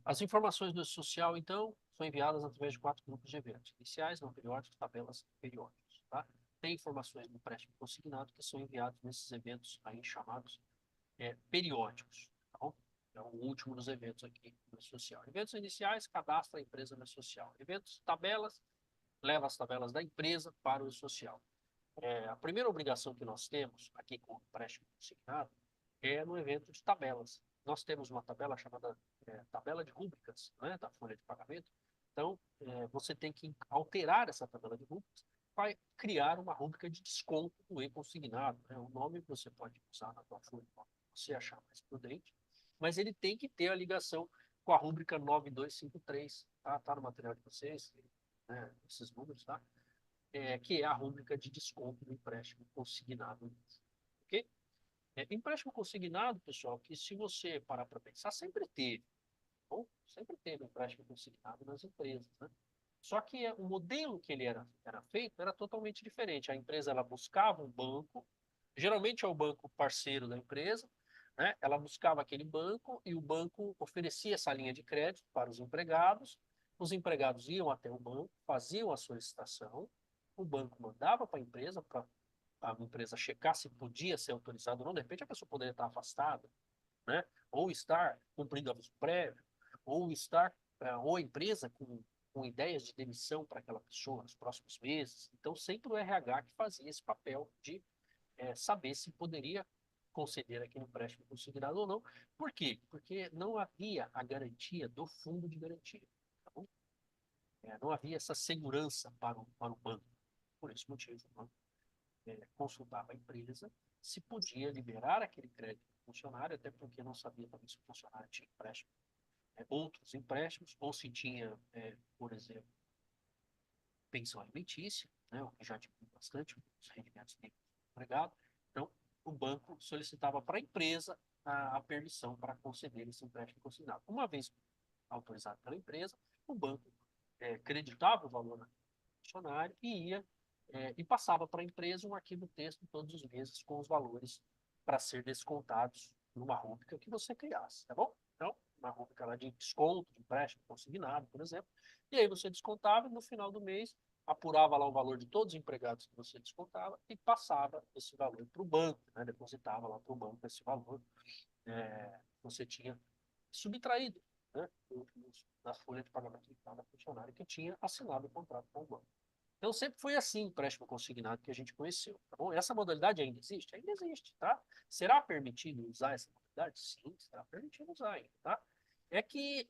As informações do social, então, são enviadas através de 4 grupos de eventos: iniciais, não periódicos, tabelas periódicos. Tá? Tem informações do empréstimo consignado que são enviados nesses eventos aí chamados periódicos. Tá bom? É o último dos eventos aqui no social. Eventos iniciais, cadastra a empresa no social. Eventos tabelas, leva as tabelas da empresa para o social. A primeira obrigação que nós temos aqui com o empréstimo consignado é no evento de tabelas. Nós temos uma tabela chamada tabela de rúbricas, né, da folha de pagamento. Então, você tem que alterar essa tabela de rúbricas para criar uma rúbrica de desconto do e-consignado. Né? O nome você pode usar na tua folha, se você achar mais prudente, mas ele tem que ter a ligação com a rúbrica 9253, tá? Tá no material de vocês, né, esses números, tá? Que é a rúbrica de desconto do empréstimo consignado. Ok? Empréstimo consignado, pessoal, que se você parar para pensar, sempre teve. Bom, sempre teve empréstimo consignado nas empresas, né? Só que o modelo que ele era feito era totalmente diferente. A empresa ela buscava um banco, geralmente é o banco parceiro da empresa, né? Ela buscava aquele banco e o banco oferecia essa linha de crédito para os empregados iam até o banco, faziam a solicitação, o banco mandava para a empresa checar se podia ser autorizado ou não. De repente a pessoa poderia estar afastada, né? Ou estar cumprindo aviso prévio, ou estar, ou a empresa com ideias de demissão para aquela pessoa nos próximos meses. Então, sempre o RH que fazia esse papel de saber se poderia conceder aquele empréstimo consignado ou não. Por quê? Porque não havia a garantia do fundo de garantia. Tá bom? Não havia essa segurança para o banco. Por esse motivo, o banco consultava a empresa se podia liberar aquele crédito do funcionário, até porque não sabia também se o funcionário tinha empréstimo, outros empréstimos, ou se tinha, por exemplo, pensão alimentícia, né, o que já diminui bastante os rendimentos do empregado. Então, o banco solicitava para a empresa a permissão para conceder esse empréstimo consignado. Uma vez autorizado pela empresa, o banco creditava o valor do funcionário e passava para a empresa um arquivo texto todos os meses com os valores para ser descontados numa rúbrica que você criasse, tá bom? Então, uma rúbrica lá de desconto, de empréstimo consignado, por exemplo, e aí você descontava e no final do mês apurava lá o valor de todos os empregados que você descontava e passava esse valor para o banco, né? Depositava lá para o banco esse valor que você tinha subtraído, né? Da folha de pagamento de cada funcionário que tinha assinado o contrato com o banco. Então sempre foi assim o empréstimo consignado que a gente conheceu, tá bom? Essa modalidade ainda existe? Ainda existe, tá? Será permitido usar essa modalidade? Sim, será permitido usar ainda, tá? É que,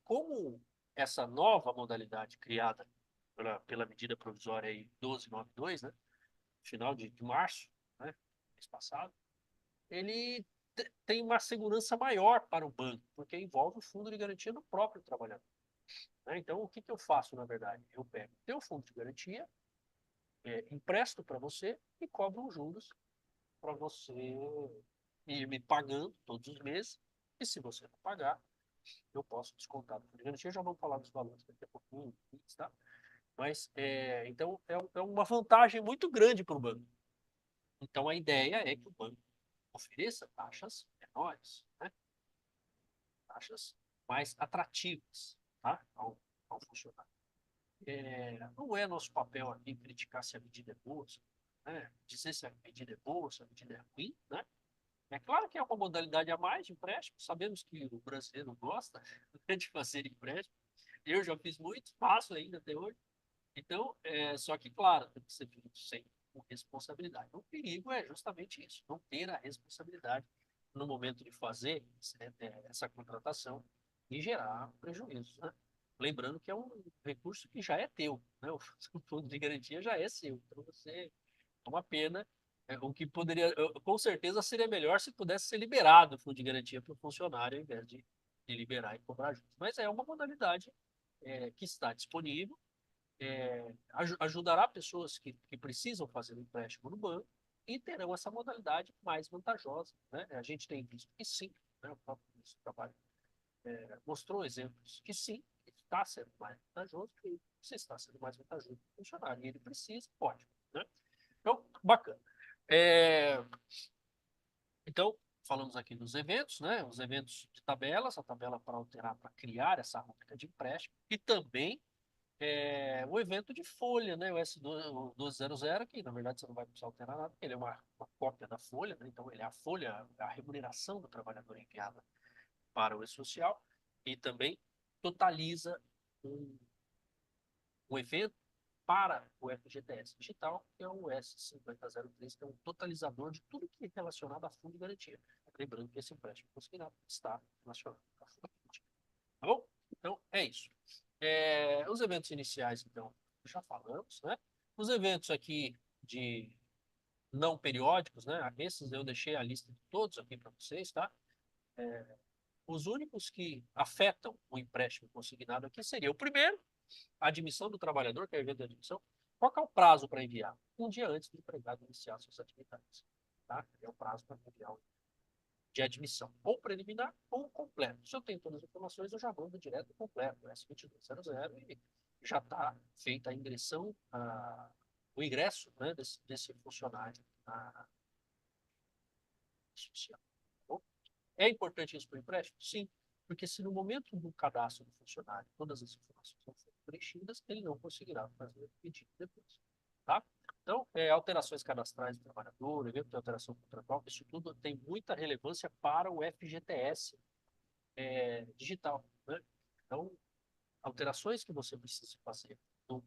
como essa nova modalidade criada pela medida provisória aí 1292, né? Final de março, né? Mês passado, ele tem uma segurança maior para o banco, porque envolve o fundo de garantia do próprio trabalhador. Né? Então, o que, que eu faço, na verdade? Eu pego o teu fundo de garantia, empresto para você e cobro os juros para você ir me pagando todos os meses. E se você não pagar, eu posso descontar do fundo de garantia. Já vamos falar dos valores daqui a pouquinho, tá? Mas, então, é uma vantagem muito grande para o banco. Então, a ideia é que o banco ofereça taxas menores, né? Taxas mais atrativas, tá? Ao funcionário. Não é nosso papel aqui criticar se a medida é boa, né? Dizer se a medida é boa, se a medida é ruim, né? É claro que é uma modalidade a mais de empréstimo, sabemos que o brasileiro gosta de fazer empréstimo, eu já fiz muito, faço ainda até hoje, então, só que, claro, tem que ser feito sempre com responsabilidade. O perigo é justamente isso, não ter a responsabilidade no momento de fazer essa contratação e gerar prejuízo, né? Lembrando que é um recurso que já é teu, né? O fundo de garantia já é seu, então você é uma pena. O que poderia, com certeza, seria melhor se pudesse ser liberado o fundo de garantia para o funcionário, ao invés de liberar e cobrar juros. Mas é uma modalidade que está disponível, ajudará pessoas que precisam fazer um empréstimo no banco e terão essa modalidade mais vantajosa. Né? A gente tem visto que sim, né? O próprio ministro do Trabalho mostrou exemplos que sim, está sendo mais vantajoso, que se está sendo mais vantajoso para o funcionário e ele precisa, ótimo. Né? Então, bacana. É, então, falamos aqui dos eventos, né? Os eventos de tabelas, a tabela para alterar, para criar essa rúbrica de empréstimo, e também o evento de folha, né? O S1200, que na verdade você não vai precisar alterar nada, porque ele é uma cópia da folha, né? Então ele é a folha, a remuneração do trabalhador enviada para o E-Social, e também totaliza um, um evento para o FGTS Digital, que é o S5003, que é um totalizador de tudo que é relacionado a fundo de garantia. Lembrando que esse empréstimo consignado está relacionado a fundo de garantia. Tá bom? Então, é isso. Os eventos iniciais, então, já falamos, né? Os eventos aqui de não periódicos, né? Esses eu deixei a lista de todos aqui para vocês, tá? Os únicos que afetam o empréstimo consignado aqui seria o primeiro, a admissão do trabalhador, que é o evento de admissão. Qual que é o prazo para enviar? Um dia antes do empregado iniciar suas atividades. Tá? É o prazo para enviar de admissão, ou preliminar ou completo. Se eu tenho todas as informações, eu já mando direto completo, S2200, e já está feita a ingressão, o ingresso, né, desse funcionário na social. Tá bom? É importante isso para o empréstimo? Sim, porque se no momento do cadastro do funcionário todas as informações não forem preenchidas, ele não conseguirá fazer o pedido depois. Tá? Então, alterações cadastrais do trabalhador, evento de alteração contratual, isso tudo tem muita relevância para o FGTS digital. Né? Então, alterações que você precisa fazer no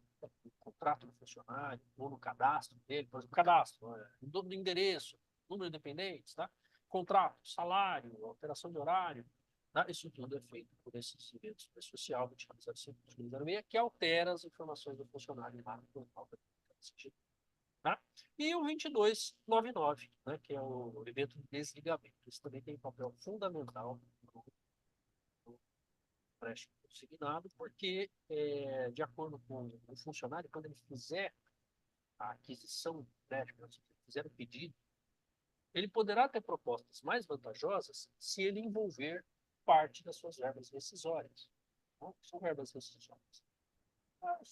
contrato do funcionário, ou no cadastro dele, por exemplo, cadastro, do endereço, número de dependentes, tá? Contrato, salário, alteração de horário, tá? Isso tudo é feito por esses eventos de social 2205-2006, que altera as informações do funcionário lá no portal da digital. Tá? E o 2299, né, que é o evento de desligamento. Isso também tem um papel fundamental no empréstimo consignado, porque, de acordo com o funcionário, quando ele fizer a aquisição do empréstimo, se ele fizer o pedido, ele poderá ter propostas mais vantajosas se ele envolver parte das suas verbas rescisórias. Não são verbas rescisórias.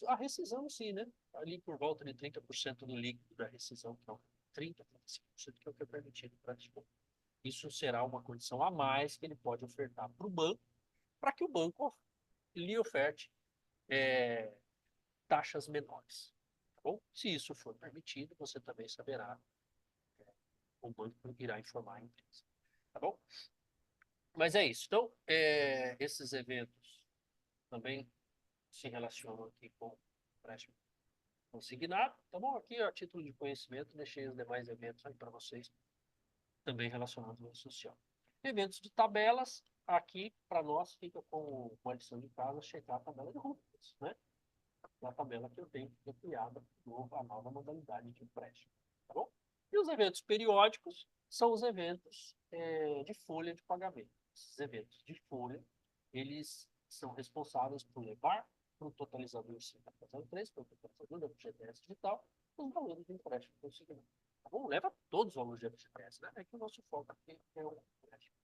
A rescisão, sim, né? Ali por volta de 30% do líquido da rescisão, que é 30, 35%, que é o que é permitido para tipo. Isso será uma condição a mais que ele pode ofertar para o banco, para que o banco lhe oferte taxas menores. Tá bom? Se isso for permitido, você também saberá, o banco irá informar a empresa. Tá bom? Mas é isso. Então, esses eventos também se relacionam aqui com o empréstimo consignado. Tá bom? Aqui, a título de conhecimento, deixei os demais eventos aí para vocês, também relacionados ao social. Eventos de tabelas, aqui para nós fica com uma lição de casa, checar a tabela de rúbricas, né? Na tabela que eu tenho criada a nova modalidade de empréstimo. Tá bom? E os eventos periódicos são os eventos de folha de pagamento. Esses eventos de folha, eles são responsáveis por levar para o totalizador 5003, para o totalizador da FGTS digital, os valores de empréstimo consignado. Tá bom? Leva todos os valores de FGTS, né? É que o nosso foco aqui é o empréstimo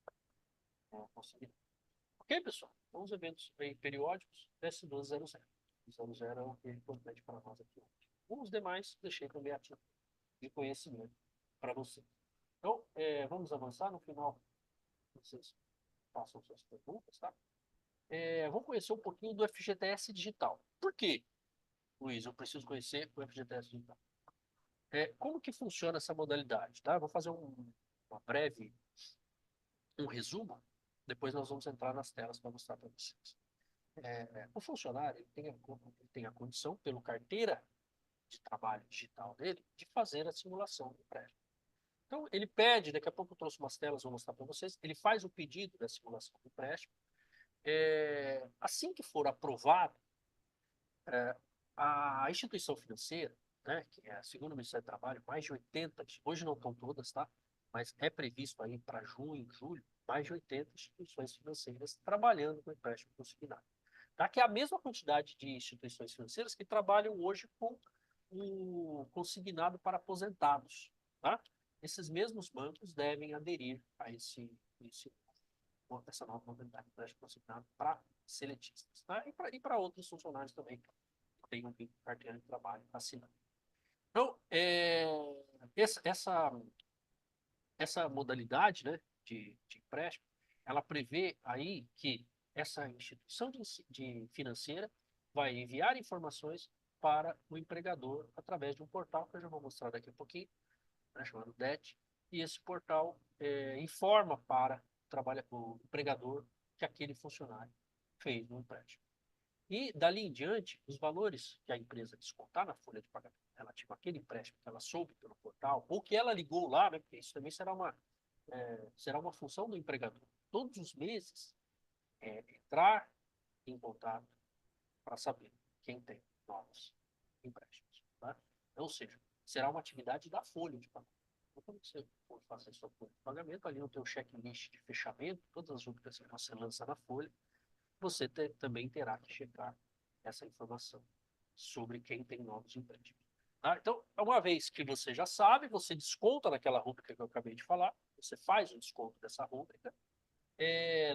consignado. Ok, pessoal? Então, os eventos periódicos, S1200. 00 é o que é importante para nós aqui hoje. Os demais, deixei também a título de conhecimento para você. Então, vamos avançar. No final, vocês façam suas perguntas, tá? Vamos conhecer um pouquinho do FGTS Digital. Por quê, Luiz? Eu preciso conhecer o FGTS Digital. Como que funciona essa modalidade, tá? Vou fazer um resumo, depois nós vamos entrar nas telas para mostrar para vocês. O funcionário tem a condição, pelo carteira de trabalho digital dele, de fazer a simulação do empréstimo. Então, ele pede, daqui a pouco eu trouxe umas telas, vou mostrar para vocês, ele faz o pedido da simulação do empréstimo. Assim que for aprovado, a instituição financeira, né, que é, segundo o Ministério do Trabalho, mais de 80, hoje não estão todas, tá? Mas é previsto aí para junho, julho, mais de 80 instituições financeiras trabalhando com empréstimo consignado. Tá? Que é a mesma quantidade de instituições financeiras que trabalham hoje com o consignado para aposentados. Tá? Esses mesmos bancos devem aderir a essa nova modalidade de empréstimo consignado para seletistas. Tá? E para outros funcionários também que tenham carteira de trabalho assinada. Então, essa modalidade, né, de empréstimo, ela prevê aí que essa instituição de financeira vai enviar informações para o empregador através de um portal que eu já vou mostrar daqui a pouquinho, né, chamado DET, e esse portal informa para o empregador que aquele funcionário fez um empréstimo. E dali em diante, os valores que a empresa descontar na folha de pagamento relativo àquele empréstimo que ela soube pelo portal, ou que ela ligou lá, né, porque isso também será uma função do empregador. Todos os meses, entrar em contato para saber quem tem novos empréstimos. Tá? Então, ou seja, será uma atividade da folha de pagamento. Então, quando você for fazer sua folha de pagamento, ali no teu checklist de fechamento, todas as rubricas que você lança na folha, você também terá que checar essa informação sobre quem tem novos empréstimos. Tá? Então, uma vez que você já sabe, você desconta naquela rúbrica que eu acabei de falar, você faz o desconto dessa rúbrica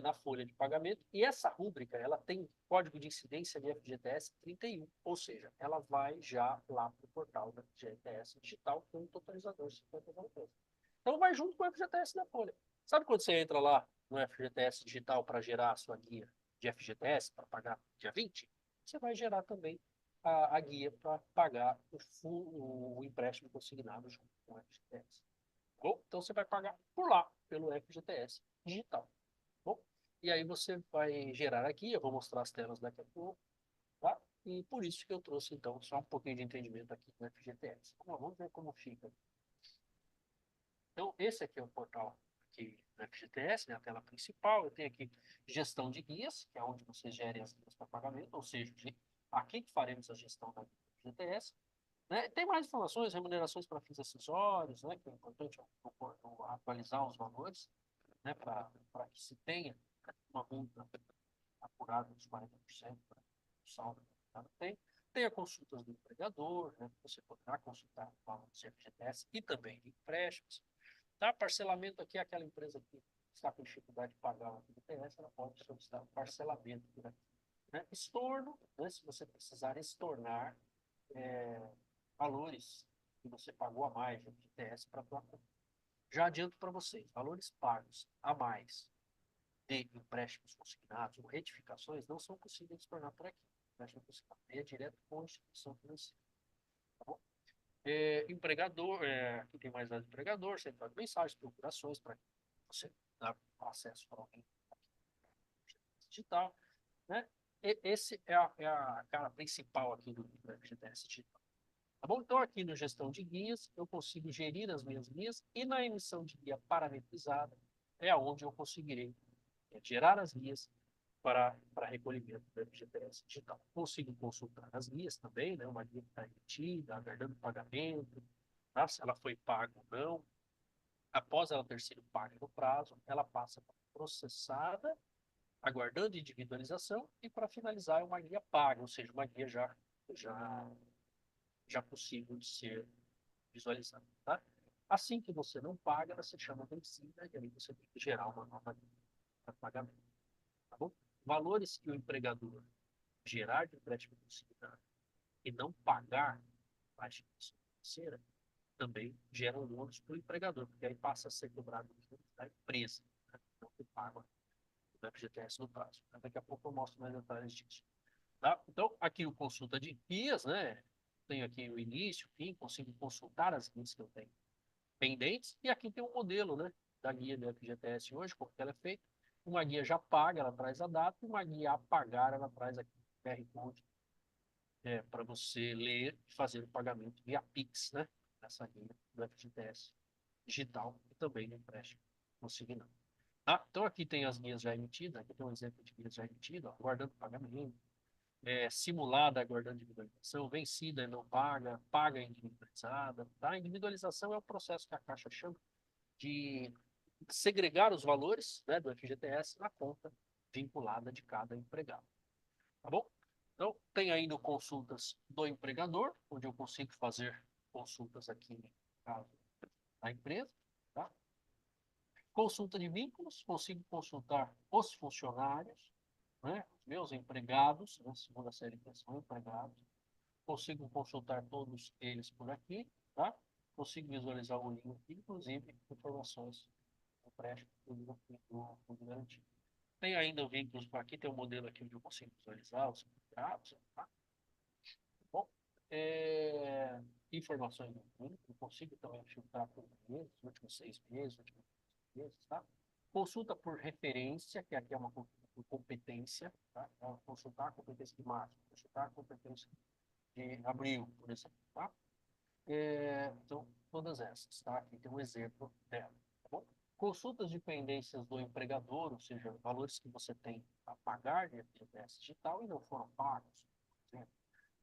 na folha de pagamento, e essa rúbrica ela tem código de incidência de FGTS 31, ou seja, ela vai já lá para o portal da FGTS digital com o totalizador 50,90. Então vai junto com o FGTS da folha. Sabe quando você entra lá no FGTS digital para gerar a sua guia de FGTS para pagar dia 20? Você vai gerar também a guia para pagar o empréstimo consignado junto com o FGTS. Bom, então você vai pagar por lá, pelo FGTS digital. Bom, e aí você vai gerar aqui, eu vou mostrar as telas daqui a pouco, tá? E por isso que eu trouxe, então, só um pouquinho de entendimento aqui no FGTS. Vamos ver como fica. Então, esse aqui é o portal aqui do FGTS, né, a tela principal. Eu tenho aqui gestão de guias, que é onde você gere as guias para pagamento, ou seja, aqui que faremos a gestão da FGTS. Né? Tem mais informações, remunerações para fins acessórios, né, que é importante atualizar os valores, né, para que se tenha uma multa apurada dos 40% para o saldo que tem. Tem a consultas do empregador, né, você poderá consultar o valor do FGTS e também de empréstimos. Tá? Parcelamento aqui é aquela empresa que está com dificuldade de pagar o FGTS, ela pode solicitar um parcelamento por aqui. Né? Estorno, né, se você precisar estornar valores que você pagou a mais de FGTS para a tua conta. Já adianto para vocês, valores pagos a mais de empréstimos consignados ou retificações não são possíveis de tornar por aqui. Empréstimo consignado é direto com a instituição financeira. Tá bom? Empregador, aqui tem mais nada de empregador, central de mensagens, procurações para você dar acesso para alguém digital. Né? Esse é a cara principal aqui do FGTS digital. Tá bom? Então, aqui no gestão de guias, eu consigo gerir as minhas guias e na emissão de guia parametrizada é onde eu conseguirei gerar as guias para recolhimento do FGTS digital. Consigo consultar as guias também, né? Uma guia que está emitida, aguardando pagamento, tá? Se ela foi paga ou não. Após ela ter sido paga no prazo, ela passa para processada, aguardando individualização e para finalizar é uma guia paga, ou seja, uma guia já possível de ser visualizada. Tá? Assim que você não paga, ela se chama vencida e aí você tem que gerar uma nova guia para pagamento. Tá bom? Valores que o empregador gerar de empréstimo consignado e não pagar a instituição financeira também gera um ônus para o empregador, porque aí passa a ser cobrado da empresa, né? Não que paga o FGTS no prazo. Daqui a pouco eu mostro mais detalhes disso. Tá? Então, aqui o consulta de guias, né? Tenho aqui o início, o fim, consigo consultar as guias que eu tenho pendentes, e aqui tem um modelo, né, da guia do FGTS hoje, como ela é feita. Uma guia já paga, ela traz a data, e uma guia a pagar, ela traz aqui o QR Code para você ler e fazer o pagamento via Pix, né, nessa guia do FGTS digital e também no empréstimo consignado. Ah, então aqui tem as guias já emitidas, aqui tem um exemplo de guias já emitidas, aguardando pagamento, simulada aguardando individualização, vencida e não paga, paga individualizada. Tá? Individualização é o processo que a Caixa chama de segregar os valores, né, do FGTS na conta vinculada de cada empregado. Tá bom? Então, tem ainda consultas do empregador, onde eu consigo fazer consultas aqui no caso da empresa. Tá? Consulta de vínculos, consigo consultar os funcionários, né, os meus empregados, né, segundo a CLT são empregados. Consigo consultar todos eles por aqui, tá? Consigo visualizar o link, inclusive informações empréstimo do fundo garantido. Tem ainda vínculos, aqui tem um modelo aqui onde eu consigo visualizar os contratos, tá? Bom, informações do fundo, eu consigo também filtrar por meses, últimos 6 meses, últimos meses, tá? Consulta por referência, que aqui é uma consulta por competência, tá? Então, consultar a competência de março, consultar a competência de abril, por exemplo, tá? Então, todas essas, tá? Aqui tem um exemplo dela, tá bom? Consultas de pendências do empregador, ou seja, valores que você tem a pagar de FGTS digital e não foram pagos, por exemplo.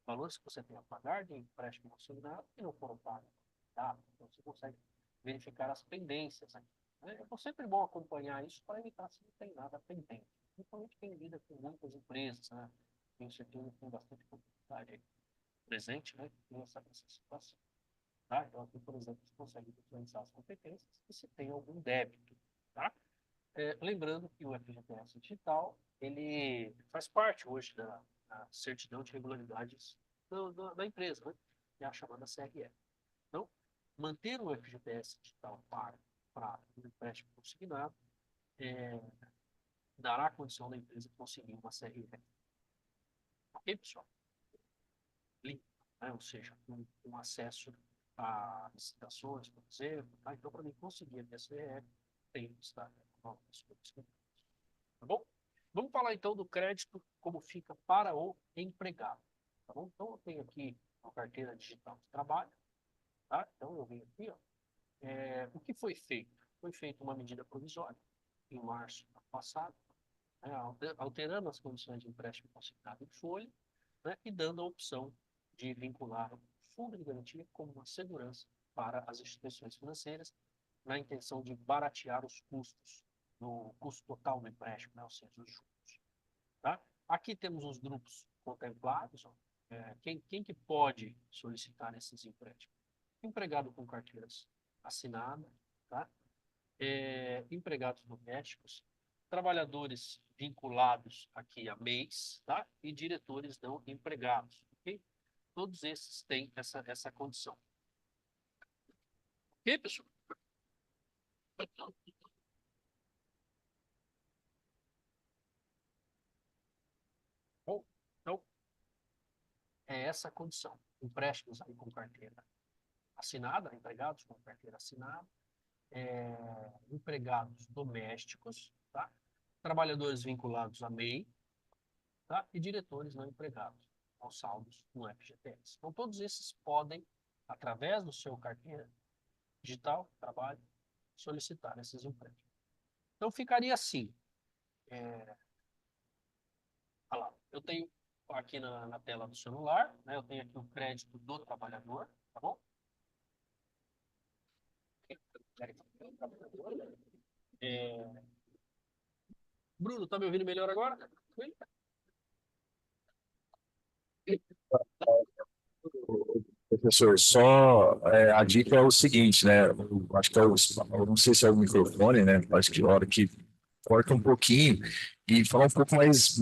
Valores que você tem a pagar de empréstimo consignado e não foram pagos, tá? Então, você consegue verificar as pendências aqui, né? É sempre bom acompanhar isso para evitar se não tem nada pendente. Principalmente quem lida com muitas empresas, né? Tenho certeza que tem bastante dificuldade aí presente, né? Tem essa situação. Tá? Então, aqui, por exemplo, você consegue visualizar as competências e se tem algum débito. Tá? Lembrando que o FGTS digital ele faz parte hoje da certidão de regularidades da empresa, né? Que é a chamada CRE. Então, manter o FGTS digital para um empréstimo consignado dará a condição da empresa conseguir uma CRE. Ok, pessoal? Limpa, né? Ou seja, com acesso a licitações, por exemplo. Tá? Então, para mim conseguir a minha CRE, tem que estar tá bom? Vamos falar então do crédito, como fica para o empregado. Tá bom? Então, eu tenho aqui a carteira digital de trabalho. Tá? Então, eu venho aqui, ó. O que foi feito? Foi feita uma medida provisória em março do ano passado, né, alterando as condições de empréstimo consignado em folha, né, e dando a opção de vincular o fundo de garantia como uma segurança para as instituições financeiras, na intenção de baratear os custos, no custo total do empréstimo, né, ou seja, os juros. Tá? Aqui temos os grupos contemplados. Ó, quem que pode solicitar esses empréstimos? Empregado com carteiras assinadas, tá? Empregados domésticos, trabalhadores vinculados aqui a MEIs, tá? E diretores não empregados, ok? Todos esses têm essa condição. Ok, pessoal? Bom, então, é essa a condição. Empréstimos aí com carteira assinada, empregados com carteira assinada, empregados domésticos, tá? Trabalhadores vinculados a MEI, tá? E diretores não empregados aos saldos no FGTS. Então, todos esses podem, através do seu carteira digital, trabalho, solicitar esses empréstimos. Então, ficaria assim. Olha lá, eu tenho aqui na tela do celular, né? Eu tenho aqui o crédito do trabalhador, tá bom? É, Bruno, tá me ouvindo melhor agora? Professor, só a dica é o seguinte, né? Eu acho que eu não sei se é o microfone, né? Acho que a hora que corta um pouquinho e falar um pouco mais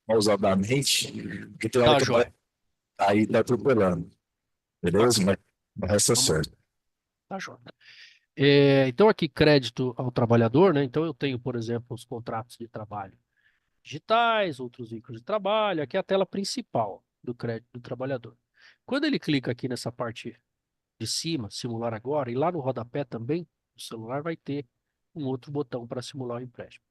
pausadamente, porque tem hora Tá, que joia. aí tá atropelando, beleza? Bacana. Mas o resto é Vamos lá. certo. Tá, joia. Então, aqui, crédito ao trabalhador, né? Então, eu tenho, por exemplo, os contratos de trabalho digitais, outros vínculos de trabalho. Aqui é a tela principal do crédito do trabalhador. Quando ele clica aqui nessa parte de cima, simular agora, e lá no rodapé também, o celular vai ter um outro botão para simular o empréstimo.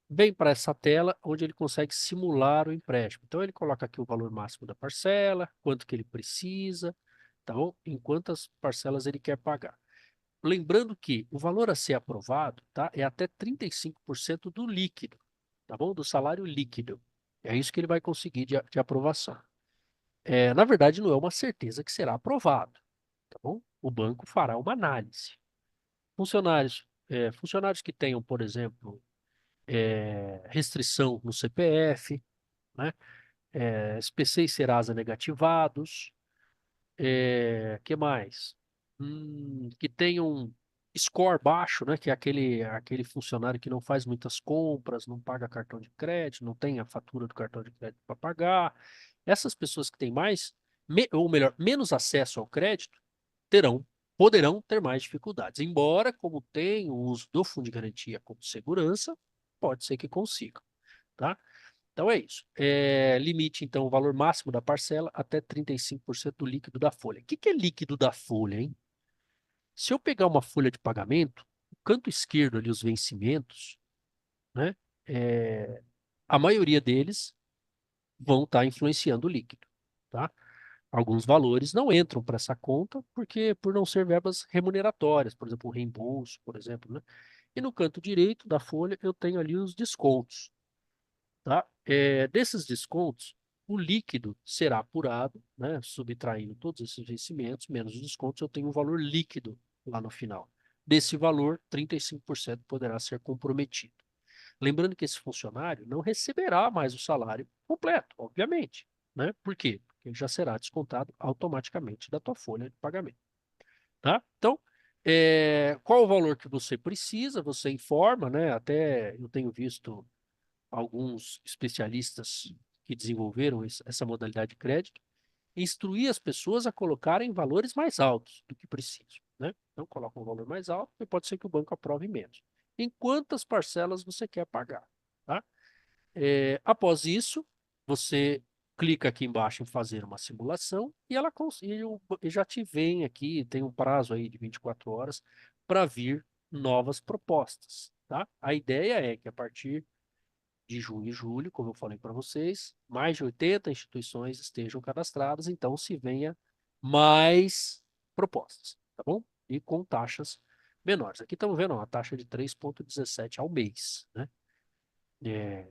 Vem para essa tela onde ele consegue simular o empréstimo. Então, ele coloca aqui o valor máximo da parcela, quanto que ele precisa, tá bom? Em quantas parcelas ele quer pagar. Lembrando que o valor a ser aprovado, tá, é até 35% do líquido, tá bom? Do salário líquido. É isso que ele vai conseguir de aprovação. Na verdade, não é uma certeza que será aprovado, tá bom? O banco fará uma análise. Funcionários que tenham, por exemplo, restrição no CPF, né? SPC e Serasa negativados, que mais? Que tenham score baixo, né? Que é aquele funcionário que não faz muitas compras, não paga cartão de crédito, não tem a fatura do cartão de crédito para pagar. Essas pessoas que têm mais, ou melhor, menos acesso ao crédito, terão poderão ter mais dificuldades. Embora, como tem o uso do fundo de garantia como segurança, pode ser que consigam, tá? Então é isso. Limite, então, o valor máximo da parcela até 35% do líquido da folha. O que que é líquido da folha, hein? Se eu pegar uma folha de pagamento, o canto esquerdo ali, os vencimentos, né? é, a maioria deles vão estar influenciando o líquido, tá? Alguns valores não entram para essa conta porque por não ser verbas remuneratórias, por exemplo, o reembolso, por exemplo, né? E no canto direito da folha eu tenho ali os descontos, tá? Desses descontos, o líquido será apurado, né? Subtraindo todos esses vencimentos, menos os descontos, eu tenho um valor líquido lá no final. Desse valor, 35% poderá ser comprometido. Lembrando que esse funcionário não receberá mais o salário completo, obviamente, né? Por quê? Porque ele já será descontado automaticamente da tua folha de pagamento, tá? Então, qual o valor que você precisa? Você informa, né? Até eu tenho visto alguns especialistas que desenvolveram essa modalidade de crédito, instruir as pessoas a colocarem valores mais altos do que precisam, né? Então, coloca um valor mais alto e pode ser que o banco aprove menos. Em quantas parcelas você quer pagar, tá? Após isso, você clica aqui embaixo em fazer uma simulação e e já te vem aqui, tem um prazo aí de 24 horas para vir novas propostas, tá? A ideia é que a partir de junho e julho, como eu falei para vocês, mais de 80 instituições estejam cadastradas, então se venha mais propostas, tá bom? E com taxas menores. Aqui estamos vendo ó, a taxa de 3,17 ao mês, né? É,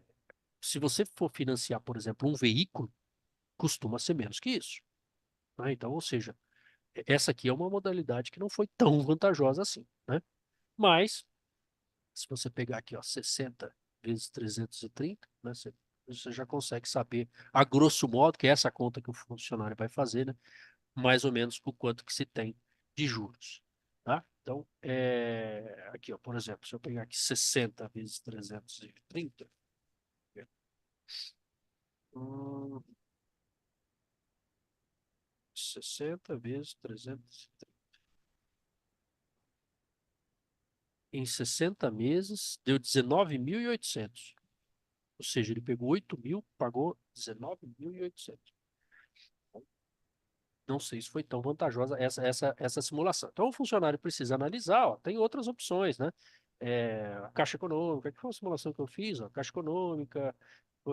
se você for financiar, por exemplo, um veículo, costuma ser menos que isso, né? Então, ou seja, essa aqui é uma modalidade que não foi tão vantajosa assim, né? Mas, se você pegar aqui, ó, 60 vezes 330, né? Você já consegue saber, a grosso modo, que é essa conta que o funcionário vai fazer, né? Mais ou menos o quanto que se tem de juros, tá? Então, aqui, ó, por exemplo, se eu pegar aqui 60 vezes 330, hum, 60 vezes 330. Em 60 meses, deu 19.800. Ou seja, ele pegou 8 mil, pagou 19.800. Não sei se foi tão vantajosa essa simulação. Então, o funcionário precisa analisar, ó, tem outras opções, né? A Caixa Econômica, que foi uma simulação que eu fiz, ó, Caixa Econômica,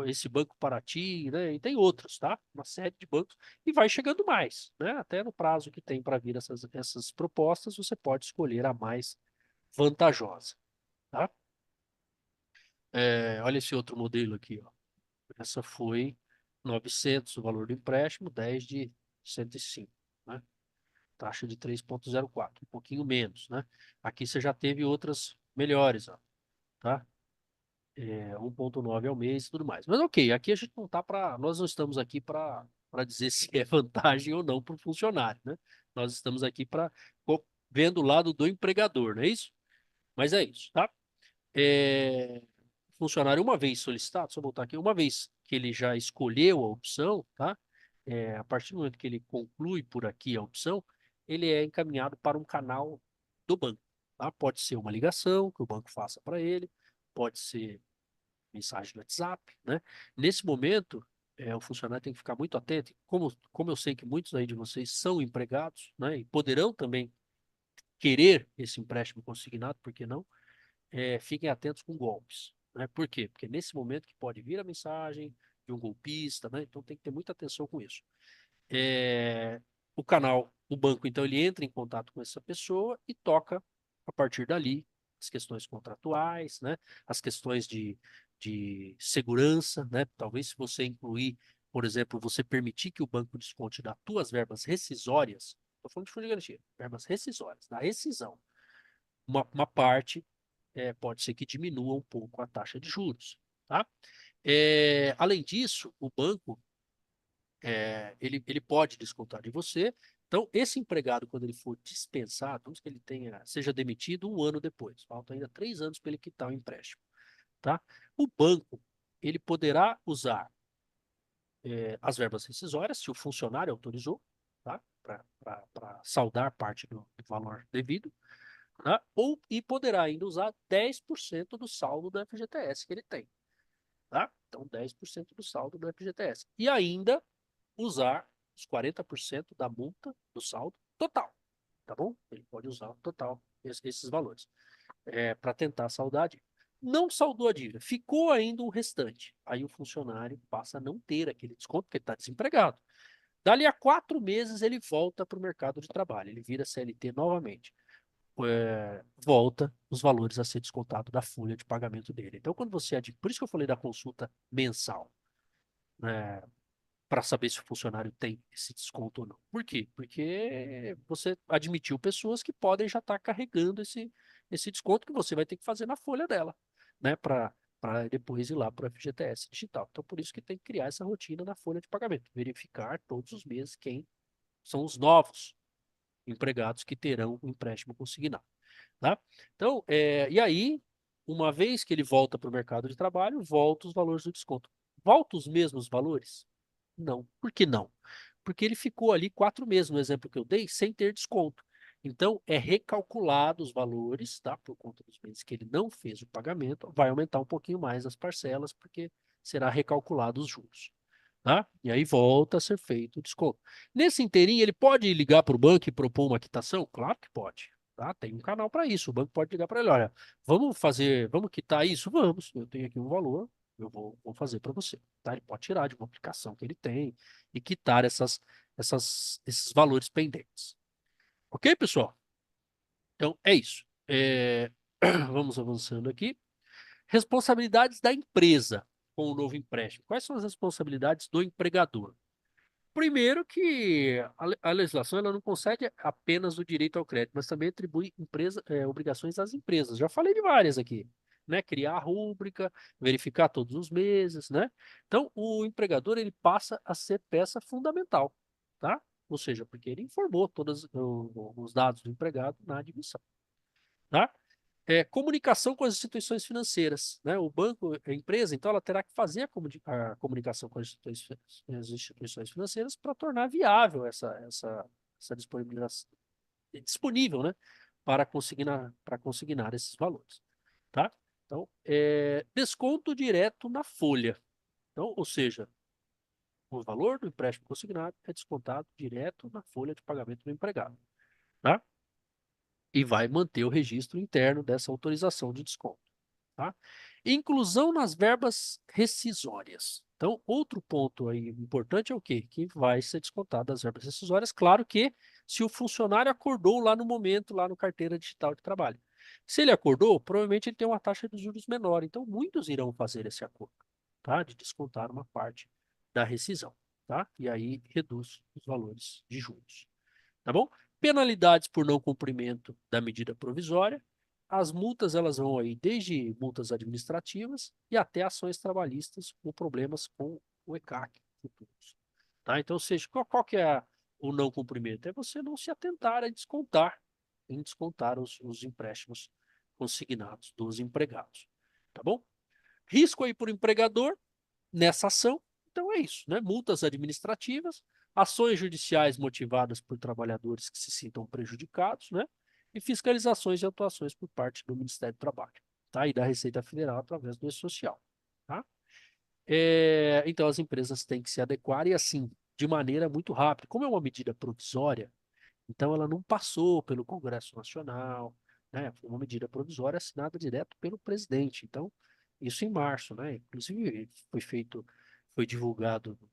esse Banco Paraty, né? E tem outros, tá? Uma série de bancos. E vai chegando mais, né? Até no prazo que tem para vir essas propostas, você pode escolher a mais vantajosa, tá? Olha esse outro modelo aqui, ó. Essa foi 900 o valor do empréstimo, 10 de 105, né? Taxa de 3,04, um pouquinho menos, né? Aqui você já teve outras melhores, ó, tá? 1,9 ao mês e tudo mais. Mas ok, aqui a gente não tá para, nós não estamos aqui para dizer se é vantagem ou não para o funcionário, né? Nós estamos aqui para vendo o lado do empregador, não é isso? Mas é isso, tá? Funcionário, uma vez solicitado, só voltar aqui, uma vez que ele já escolheu a opção, tá? A partir do momento que ele conclui por aqui a opção, ele é encaminhado para um canal do banco, tá? Pode ser uma ligação que o banco faça para ele, pode ser mensagem no WhatsApp, né? Nesse momento, o funcionário tem que ficar muito atento, como eu sei que muitos aí de vocês são empregados, né? E poderão também querer esse empréstimo consignado, por que não? Fiquem atentos com golpes, né? Por quê? Porque nesse momento que pode vir a mensagem de um golpista, né? Então tem que ter muita atenção com isso. É, o canal, o banco, então ele entra em contato com essa pessoa e toca a partir dali as questões contratuais, né? As questões de segurança, né? Talvez se você incluir, por exemplo, você permitir que o banco desconte das tuas verbas rescisórias, estou falando de fundo de garantia, verbas rescisórias, da rescisão, uma parte pode ser que diminua um pouco a taxa de juros, tá? Além disso, o banco ele pode descontar de você. Então, esse empregado, quando ele for dispensado, vamos que ele seja demitido um ano depois, falta ainda 3 anos para ele quitar o empréstimo, tá? O banco ele poderá usar as verbas rescisórias, se o funcionário autorizou, tá? para saldar parte do valor devido, né? E poderá ainda usar 10% do saldo do FGTS que ele tem. Tá? Então, 10% do saldo do FGTS. E ainda usar os 40% da multa do saldo total. Tá bom? Ele pode usar o total, esses valores, para tentar saldar a dívida. Não saldou a dívida, ficou ainda um restante. Aí o funcionário passa a não ter aquele desconto, porque ele está desempregado. Dali a 4 meses ele volta para o mercado de trabalho, ele vira CLT novamente. Volta os valores a ser descontado da folha de pagamento dele. Então, quando você adquire, por isso que eu falei da consulta mensal, né, para saber se o funcionário tem esse desconto ou não. Por quê? Porque você admitiu pessoas que podem já estar carregando esse desconto que você vai ter que fazer na folha dela, né, para depois ir lá para o FGTS digital. Então, por isso que tem que criar essa rotina na folha de pagamento, verificar todos os meses quem são os novos empregados que terão o empréstimo consignado. Tá? Então, e aí, uma vez que ele volta para o mercado de trabalho, volta os valores do desconto. Volta os mesmos valores? Não. Por que não? Porque ele ficou ali 4 meses, no exemplo que eu dei, sem ter desconto. Então, é recalculado os valores, tá? Por conta dos meses que ele não fez o pagamento, vai aumentar um pouquinho mais as parcelas, porque será recalculado os juros. Tá? E aí volta a ser feito o desconto. Nesse inteirinho, ele pode ligar para o banco e propor uma quitação? Claro que pode. Tá? Tem um canal para isso. O banco pode ligar para ele: olha, vamos quitar isso? Vamos. Eu tenho aqui um valor, eu vou fazer para você. Tá? Ele pode tirar de uma aplicação que ele tem e quitar esses valores pendentes. Ok, pessoal? Então é isso. Vamos avançando aqui. Responsabilidades da empresa com o novo empréstimo. Quais são as responsabilidades do empregador? Primeiro que a legislação ela não concede apenas o direito ao crédito, mas também atribui obrigações às empresas. Já falei de várias aqui, né? Criar a rúbrica, verificar todos os meses, né? Então, o empregador ele passa a ser peça fundamental, tá? Ou seja, porque ele informou todos os dados do empregado na admissão, tá? Comunicação com as instituições financeiras, né? O banco, a empresa, então, ela terá que fazer a comunicação com as instituições financeiras para tornar viável essa disponibilização, disponível, né? Para consignar esses valores, tá? Então, desconto direto na folha. Então, ou seja, o valor do empréstimo consignado é descontado direto na folha de pagamento do empregado, tá? E vai manter o registro interno dessa autorização de desconto. Tá? Inclusão nas verbas rescisórias. Então, outro ponto aí importante é o quê? Que vai ser descontado das verbas rescisórias. Claro que se o funcionário acordou lá no momento, lá no carteira digital de trabalho. Se ele acordou, provavelmente ele tem uma taxa de juros menor. Então, muitos irão fazer esse acordo, tá? De descontar uma parte da rescisão, tá? E aí reduz os valores de juros, tá bom? Penalidades por não cumprimento da medida provisória. As multas elas vão aí desde multas administrativas e até ações trabalhistas com problemas com o ECAC futuros. Tá? Então, ou seja, qual que é o não cumprimento? É você não se atentar a descontar os empréstimos consignados dos empregados. Tá bom? Risco aí por empregador nessa ação. Então é isso, né? Multas administrativas, ações judiciais motivadas por trabalhadores que se sintam prejudicados, né? E fiscalizações e atuações por parte do Ministério do Trabalho, tá? E da Receita Federal através do E-Social, tá? Então as empresas têm que se adequar e assim, de maneira muito rápida. Como é uma medida provisória, então ela não passou pelo Congresso Nacional, né? Foi uma medida provisória assinada direto pelo presidente. Então, isso em março, né? Inclusive foi divulgado no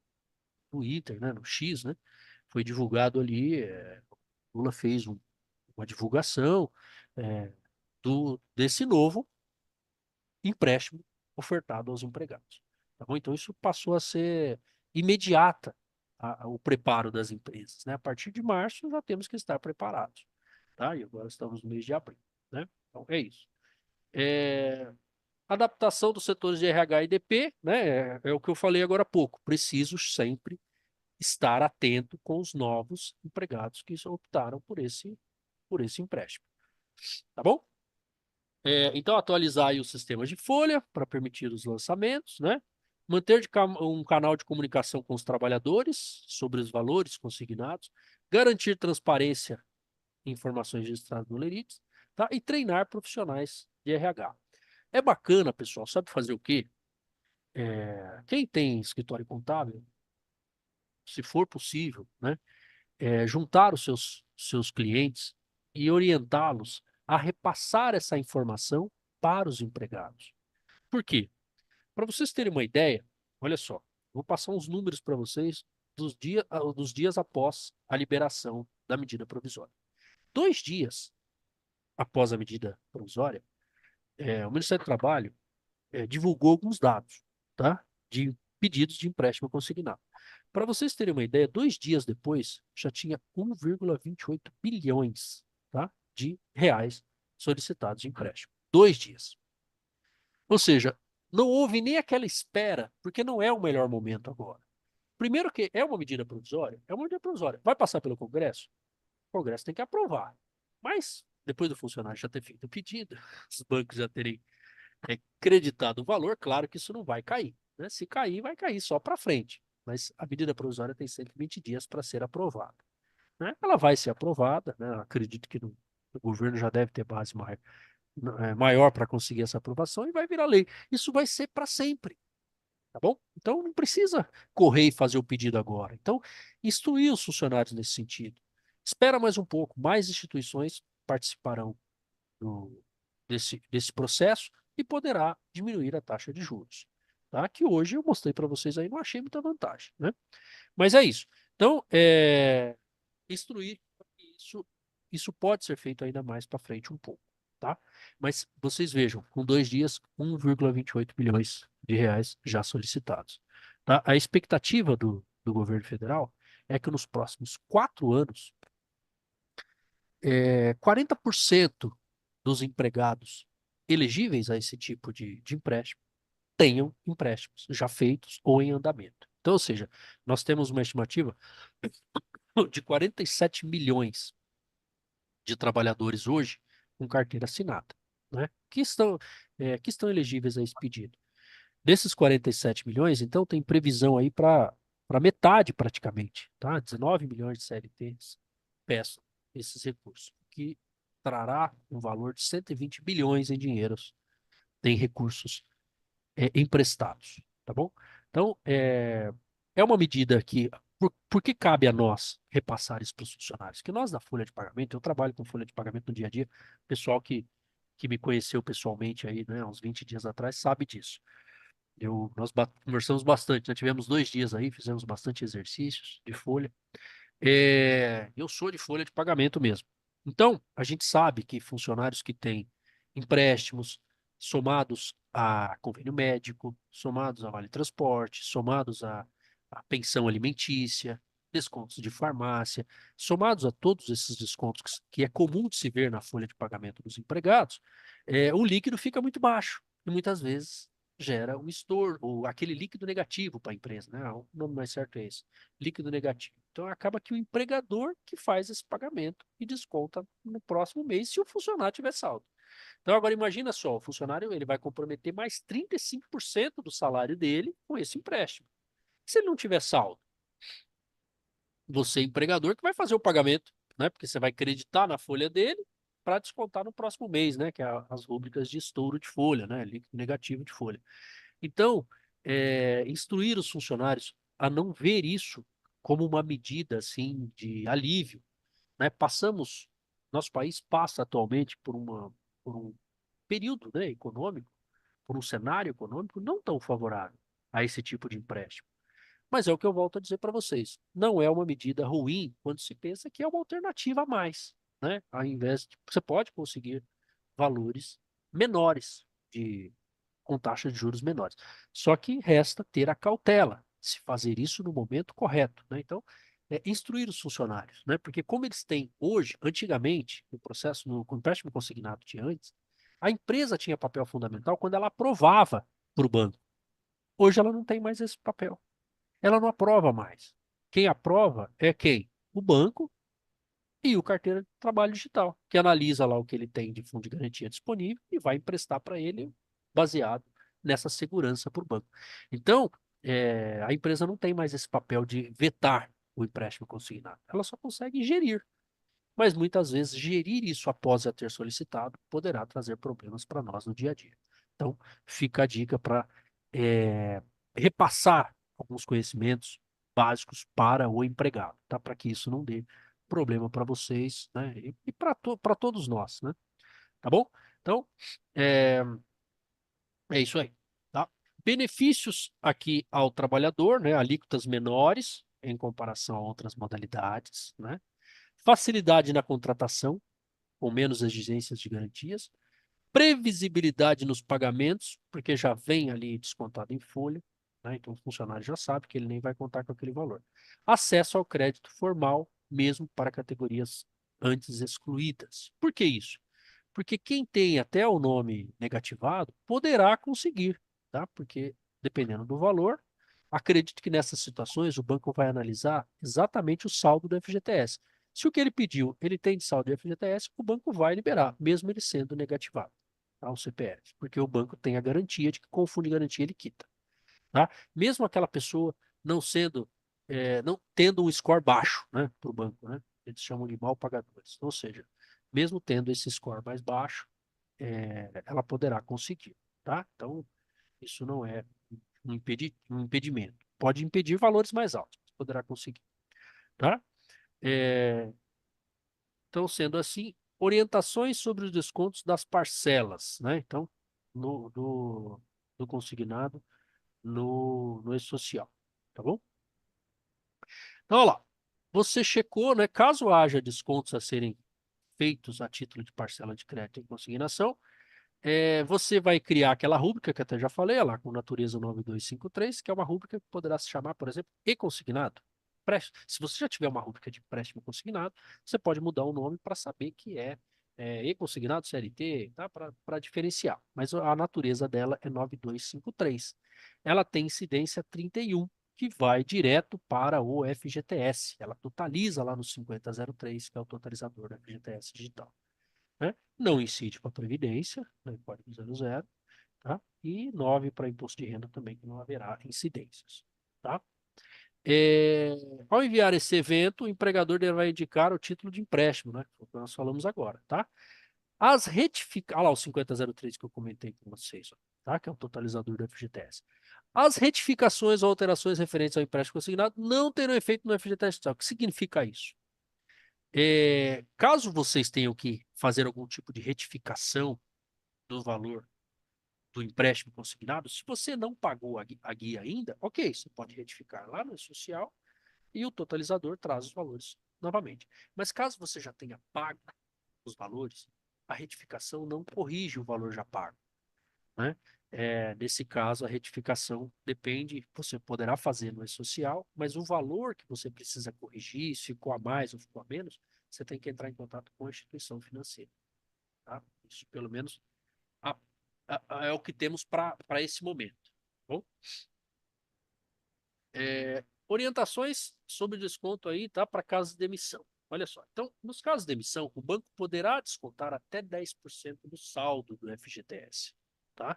Twitter, né? No X, né? Foi divulgado ali, Lula fez uma divulgação é, desse novo empréstimo ofertado aos empregados. Tá bom? Então isso passou a ser imediata o preparo das empresas, né? A partir de março já temos que estar preparados, tá? E agora estamos no mês de abril, né? Então é isso. Adaptação dos setores de RH e DP, né? É o que eu falei agora há pouco. Preciso sempre estar atento com os novos empregados que optaram por esse empréstimo, tá bom? Então, atualizar aí os sistemas de folha para permitir os lançamentos, né? Manter um canal de comunicação com os trabalhadores sobre os valores consignados. garantir transparência em informações registradas no Lerite, tá? E treinar profissionais de RH. É bacana, pessoal, sabe fazer o quê? Quem tem escritório contábil, se for possível, né, juntar os seus clientes e orientá-los a repassar essa informação para os empregados. Por quê? Para vocês terem uma ideia, olha só, vou passar uns números para vocês dos dias após a liberação da medida provisória. 2 dias após a medida provisória, o Ministério do Trabalho divulgou alguns dados, tá? De pedidos de empréstimo consignado. Para vocês terem uma ideia, 2 dias depois já tinha 1,28 bilhões, tá, de reais solicitados de empréstimo. 2 dias. Ou seja, não houve nem aquela espera, porque não é o melhor momento agora. Primeiro que é uma medida provisória, é uma medida provisória. Vai passar pelo Congresso? O Congresso tem que aprovar. Mas, depois do funcionário já ter feito o pedido, os bancos já terem creditado o valor, claro que isso não vai cair, né? Se cair, vai cair só para frente. Mas a medida provisória tem 120 dias para ser aprovada, né? Ela vai ser aprovada, né? Acredito que o governo já deve ter base maior para conseguir essa aprovação e vai virar lei. Isso vai ser para sempre, tá bom? Então não precisa correr e fazer o pedido agora. Então, instruir os funcionários nesse sentido. Espera mais um pouco, mais instituições participarão desse processo e poderá diminuir a taxa de juros. Tá? Que hoje eu mostrei para vocês aí, não achei muita vantagem, né? Mas é isso. Então, instruir isso pode ser feito ainda mais para frente um pouco, tá? Mas vocês vejam, com 2 dias, 1,28 bilhões de reais já solicitados. Tá? A expectativa do governo federal é que nos próximos 4 anos, 40% dos empregados elegíveis a esse tipo de empréstimo tenham empréstimos já feitos ou em andamento. Então, ou seja, nós temos uma estimativa de 47 milhões de trabalhadores hoje com carteira assinada, né? Que estão elegíveis a esse pedido. Desses 47 milhões, então, tem previsão aí para metade praticamente, tá? 19 milhões de CLTs peçam esses recursos, que trará um valor de 120 bilhões em dinheiros, em recursos emprestados, tá bom? Então, é uma medida que, por que cabe a nós repassar isso para os funcionários? Que nós da folha de pagamento, eu trabalho com folha de pagamento no dia a dia, pessoal que me conheceu pessoalmente aí, né, uns 20 dias atrás, sabe disso. Nós conversamos bastante, né? Tivemos 2 dias aí, fizemos bastante exercícios de folha. Eu sou de folha de pagamento mesmo. Então, a gente sabe que funcionários que têm empréstimos somados a convênio médico, somados a vale transporte, somados a pensão alimentícia, descontos de farmácia, somados a todos esses descontos que é comum de se ver na folha de pagamento dos empregados, o líquido fica muito baixo e muitas vezes gera um estorno, aquele líquido negativo para a empresa, né? O nome mais certo é esse, líquido negativo. Então acaba que o empregador que faz esse pagamento e desconta no próximo mês se o funcionário tiver saldo. Então agora imagina só, o funcionário ele vai comprometer mais 35% do salário dele com esse empréstimo. Se ele não tiver saldo, você empregador que vai fazer o pagamento, né? Porque você vai acreditar na folha dele para descontar no próximo mês, né? Que é as rúbricas de estouro de folha, né? Líquido negativo de folha. Então, instruir os funcionários a não ver isso como uma medida assim de alívio, né? Nosso país passa atualmente por um período, né, econômico, por um cenário econômico não tão favorável a esse tipo de empréstimo. Mas é o que eu volto a dizer para vocês, não é uma medida ruim quando se pensa que é uma alternativa a mais, né? Ao invés de, você pode conseguir valores menores com taxas de juros menores. Só que resta ter a cautela, se fazer isso no momento correto, né? Então, instruir os funcionários, né? Porque como eles têm hoje, antigamente, no processo, no empréstimo consignado de antes, a empresa tinha papel fundamental quando ela aprovava para o banco. Hoje ela não tem mais esse papel. Ela não aprova mais. Quem aprova é quem? O banco e o carteira de trabalho digital, que analisa lá o que ele tem de fundo de garantia disponível e vai emprestar para ele baseado nessa segurança para o banco. Então, a empresa não tem mais esse papel de vetar o empréstimo consignado. Ela só consegue gerir. Mas muitas vezes gerir isso após já ter solicitado poderá trazer problemas para nós no dia a dia. Então, fica a dica para repassar alguns conhecimentos básicos para o empregado, tá? Para que isso não dê problema para vocês, né? E para todos nós, né? Tá bom? Então, é, é isso aí, tá? Benefícios aqui ao trabalhador, né? Alíquotas menores em comparação a outras modalidades, né? Facilidade na contratação, com menos exigências de garantias, previsibilidade nos pagamentos, porque já vem ali descontado em folha, né? Então o funcionário já sabe que ele nem vai contar com aquele valor. Acesso ao crédito formal, mesmo para categorias antes excluídas. Por que isso? Porque quem tem até o nome negativado poderá conseguir, tá? Porque dependendo do valor, acredito que nessas situações o banco vai analisar exatamente o saldo do FGTS. Se o que ele pediu, ele tem de saldo de FGTS, o banco vai liberar, mesmo ele sendo negativado, tá? O CPF, porque o banco tem a garantia de que confunde garantia, ele quita, tá? Mesmo aquela pessoa não sendo, não tendo um score baixo, né, para o banco, né? Eles chamam de mal pagadores. Ou seja, mesmo tendo esse score mais baixo, ela poderá conseguir, tá? Então, isso não é um impedimento. Pode impedir valores mais altos, mas poderá conseguir, tá? É, então, sendo assim, orientações sobre os descontos das parcelas, né? Então, no consignado, no E-Social, tá bom? Então, olha lá, você checou, né? Caso haja descontos a serem feitos a título de parcela de crédito em consignação, você vai criar aquela rúbrica que até já falei, lá com natureza 9253, que é uma rúbrica que poderá se chamar, por exemplo, e-consignado. Se você já tiver uma rúbrica de empréstimo consignado, você pode mudar o nome para saber que é e-consignado CLT, tá? Para diferenciar. Mas a natureza dela é 9253. Ela tem incidência 31, que vai direto para o FGTS. Ela totaliza lá no 5003, que é o totalizador do FGTS digital, né? Não incide para a Previdência, né, código 00, tá? E 9 para imposto de renda também, que não haverá incidências, tá? É, ao enviar esse evento, o empregador vai indicar o título de empréstimo, né? Que nós falamos agora, tá? As retificações, olha lá o 5003 que eu comentei com vocês, ó, tá? Que é o totalizador do FGTS. As retificações ou alterações referentes ao empréstimo consignado não terão efeito no FGTS. O que significa isso? Caso vocês tenham que fazer algum tipo de retificação do valor do empréstimo consignado, se você não pagou a guia ainda, ok, você pode retificar lá no social e o totalizador traz os valores novamente. Mas caso você já tenha pago os valores, a retificação não corrige o valor já pago, né? Nesse caso, a retificação depende, você poderá fazer no E-Social, mas o valor que você precisa corrigir, se ficou a mais ou ficou a menos, você tem que entrar em contato com a instituição financeira, tá? Isso, pelo menos, a- é o que temos para esse momento, tá bom? Orientações sobre desconto aí, tá? Para casos de demissão. Olha só. Então, nos casos de demissão, o banco poderá descontar até 10% do saldo do FGTS, tá?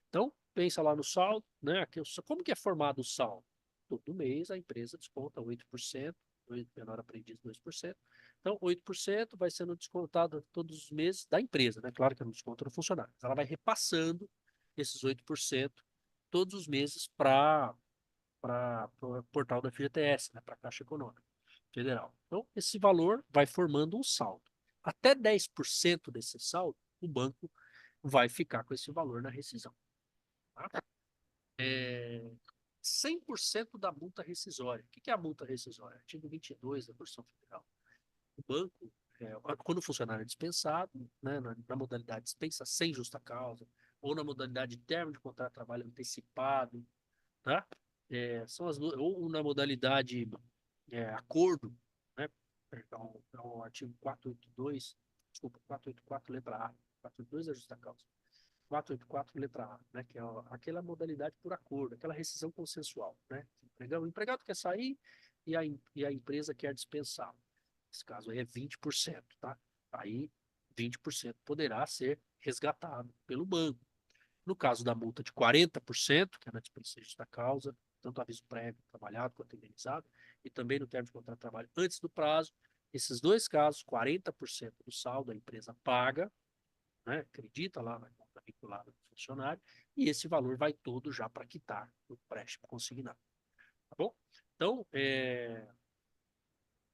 Então, pensa lá no saldo, né? Como que é formado o saldo? Todo mês a empresa desconta 8%, menor aprendiz 2%. Então, 8% vai sendo descontado todos os meses da empresa, né? Claro que não desconta no funcionário, mas ela vai repassando esses 8% todos os meses para o portal da FGTS, né? Para a Caixa Econômica Federal. Então, esse valor vai formando um saldo. Até 10% desse saldo, o banco vai ficar com esse valor na rescisão, tá? é, 100% da multa rescisória. O que é a multa rescisória? Artigo 22 da Constituição Federal. O banco, quando o funcionário é dispensado, né, na modalidade dispensa sem justa causa, ou na modalidade de término de contrato de trabalho antecipado, tá? Ou na modalidade acordo, né? É o artigo 482, desculpa, 484, letra A. 482 é justa causa. 484, letra A, né, que é aquela modalidade por acordo, aquela rescisão consensual, né? O empregado quer sair e a empresa quer dispensá-lo. Nesse caso aí é 20%, tá? Aí 20% poderá ser resgatado pelo banco. No caso da multa de 40%, que é na dispensa de justa causa, tanto aviso prévio, trabalhado quanto indenizado, e também no termo de contrato de trabalho antes do prazo. Esses dois casos, 40% do saldo a empresa paga, né, acredita lá na conta vinculada do funcionário, e esse valor vai todo já para quitar o empréstimo consignado. Tá bom? Então,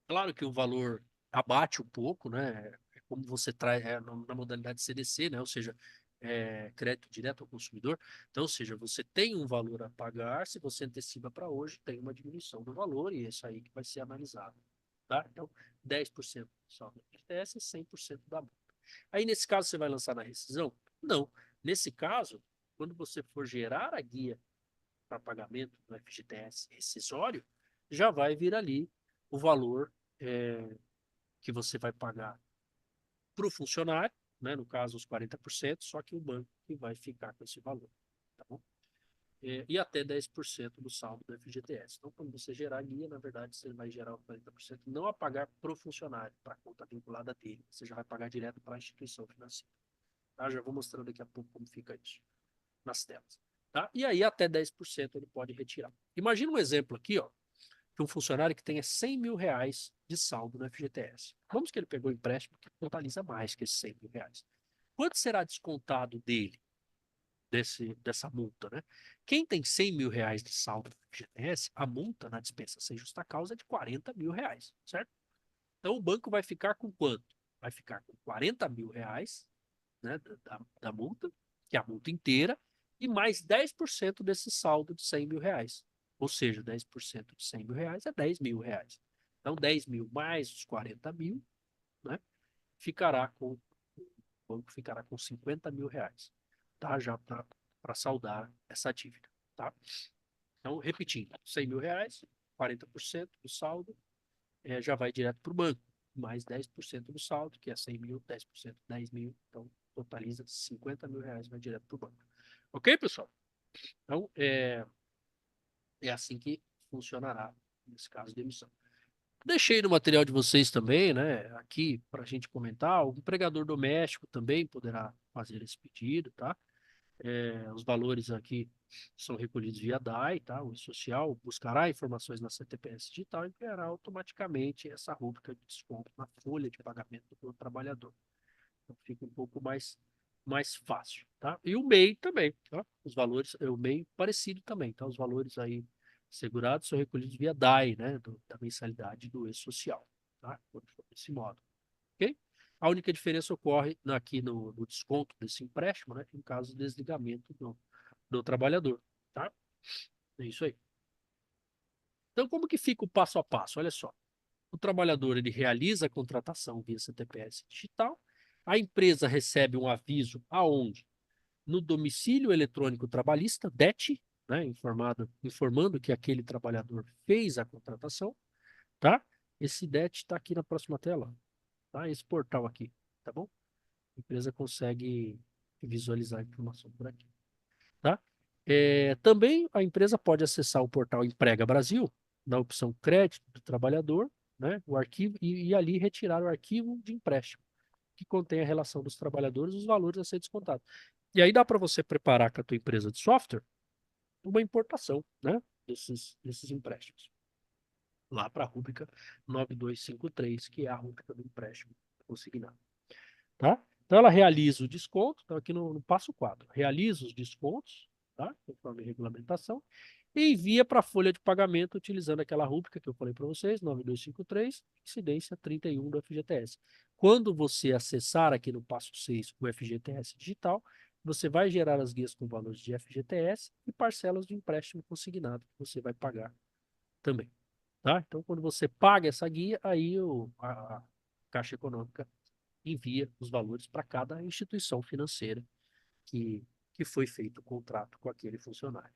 claro que o valor abate um pouco, né? É como você traz na modalidade CDC, né? Ou seja, crédito direto ao consumidor. Então, ou seja, você tem um valor a pagar, se você antecipa para hoje, tem uma diminuição do valor, e é isso aí que vai ser analisado. Tá? Então, 10% só do FGTS e 100% da multa. Aí, nesse caso, você vai lançar na rescisão? Não. Nesse caso, quando você for gerar a guia para pagamento do FGTS rescisório, já vai vir ali o valor que você vai pagar para o funcionário, né, no caso os 40%, só que o banco que vai ficar com esse valor. Tá bom? E até 10% do saldo do FGTS. Então, quando você gerar a guia, na verdade, você vai gerar o 40% não a pagar para o funcionário, para a conta vinculada dele. Você já vai pagar direto para a instituição financeira. Tá? Já vou mostrando daqui a pouco como fica isso nas telas. Tá? E aí, até 10% ele pode retirar. Imagina um exemplo aqui, ó, de um funcionário que tenha 100 mil reais de saldo no FGTS. Vamos que ele pegou empréstimo que totaliza mais que esses 100 mil reais. Quanto será descontado dele, dessa multa, né? Quem tem 100 mil reais de saldo no FGTS, a multa na dispensa sem justa causa é de 40 mil reais, certo? Então o banco vai ficar com quanto? Vai ficar com 40 mil reais, né, da multa, que é a multa inteira, e mais 10% desse saldo de 100 mil reais. Ou seja, 10% de 100 mil reais é 10 mil reais. Então, 10 mil mais os 40 mil, né, o banco ficará com 50 mil reais, tá? Já para saldar essa dívida, tá? Então, repetindo, 100 mil reais, 40% do saldo, já vai direto para o banco, mais 10% do saldo, que é 100 mil, 10%, 10 mil, então totaliza 50 mil reais, vai direto para o banco. Ok, pessoal? Então, é assim que funcionará nesse caso de emissão. Deixei no material de vocês também, né, aqui para a gente comentar, o empregador doméstico também poderá fazer esse pedido, tá? Os valores aqui são recolhidos via DAI, tá? O social buscará informações na CTPS digital e enviará automaticamente essa rúbrica de desconto na folha de pagamento do trabalhador. Então fica um pouco mais fácil, tá? E o MEI também, tá? Os valores, o MEI parecido também, tá? Os valores aí segurados são recolhidos via DAI, né? Da mensalidade do E-Social, tá? Desse modo, ok? A única diferença ocorre aqui no desconto desse empréstimo, né? Em caso de desligamento do trabalhador, tá? É isso aí. Então, como que fica o passo a passo? Olha só. O trabalhador ele realiza a contratação via CTPS digital, a empresa recebe um aviso aonde? No domicílio eletrônico trabalhista, DET, né, informando que aquele trabalhador fez a contratação, tá? Esse DET está aqui na próxima tela, tá? Esse portal aqui, tá bom? A empresa consegue visualizar a informação por aqui, tá? Também a empresa pode acessar o portal Emprega Brasil, na opção Crédito do Trabalhador, né, o arquivo, e ali retirar o arquivo de empréstimo, que contém a relação dos trabalhadores e os valores a ser descontados. E aí dá para você preparar com a tua empresa de software uma importação, né, desses empréstimos, lá para a rúbrica 9253, que é a rúbrica do empréstimo consignado. Tá? Então ela realiza o desconto, então aqui no passo 4, realiza os descontos, tá? Conforme a regulamentação, e envia para a folha de pagamento utilizando aquela rúbrica que eu falei para vocês, 9253, incidência 31 do FGTS. Quando você acessar aqui no passo 6 o FGTS digital, você vai gerar as guias com valores de FGTS e parcelas de empréstimo consignado que você vai pagar também. Tá? Então, quando você paga essa guia, aí a Caixa Econômica envia os valores para cada instituição financeira que, que foi feito o contrato com aquele funcionário.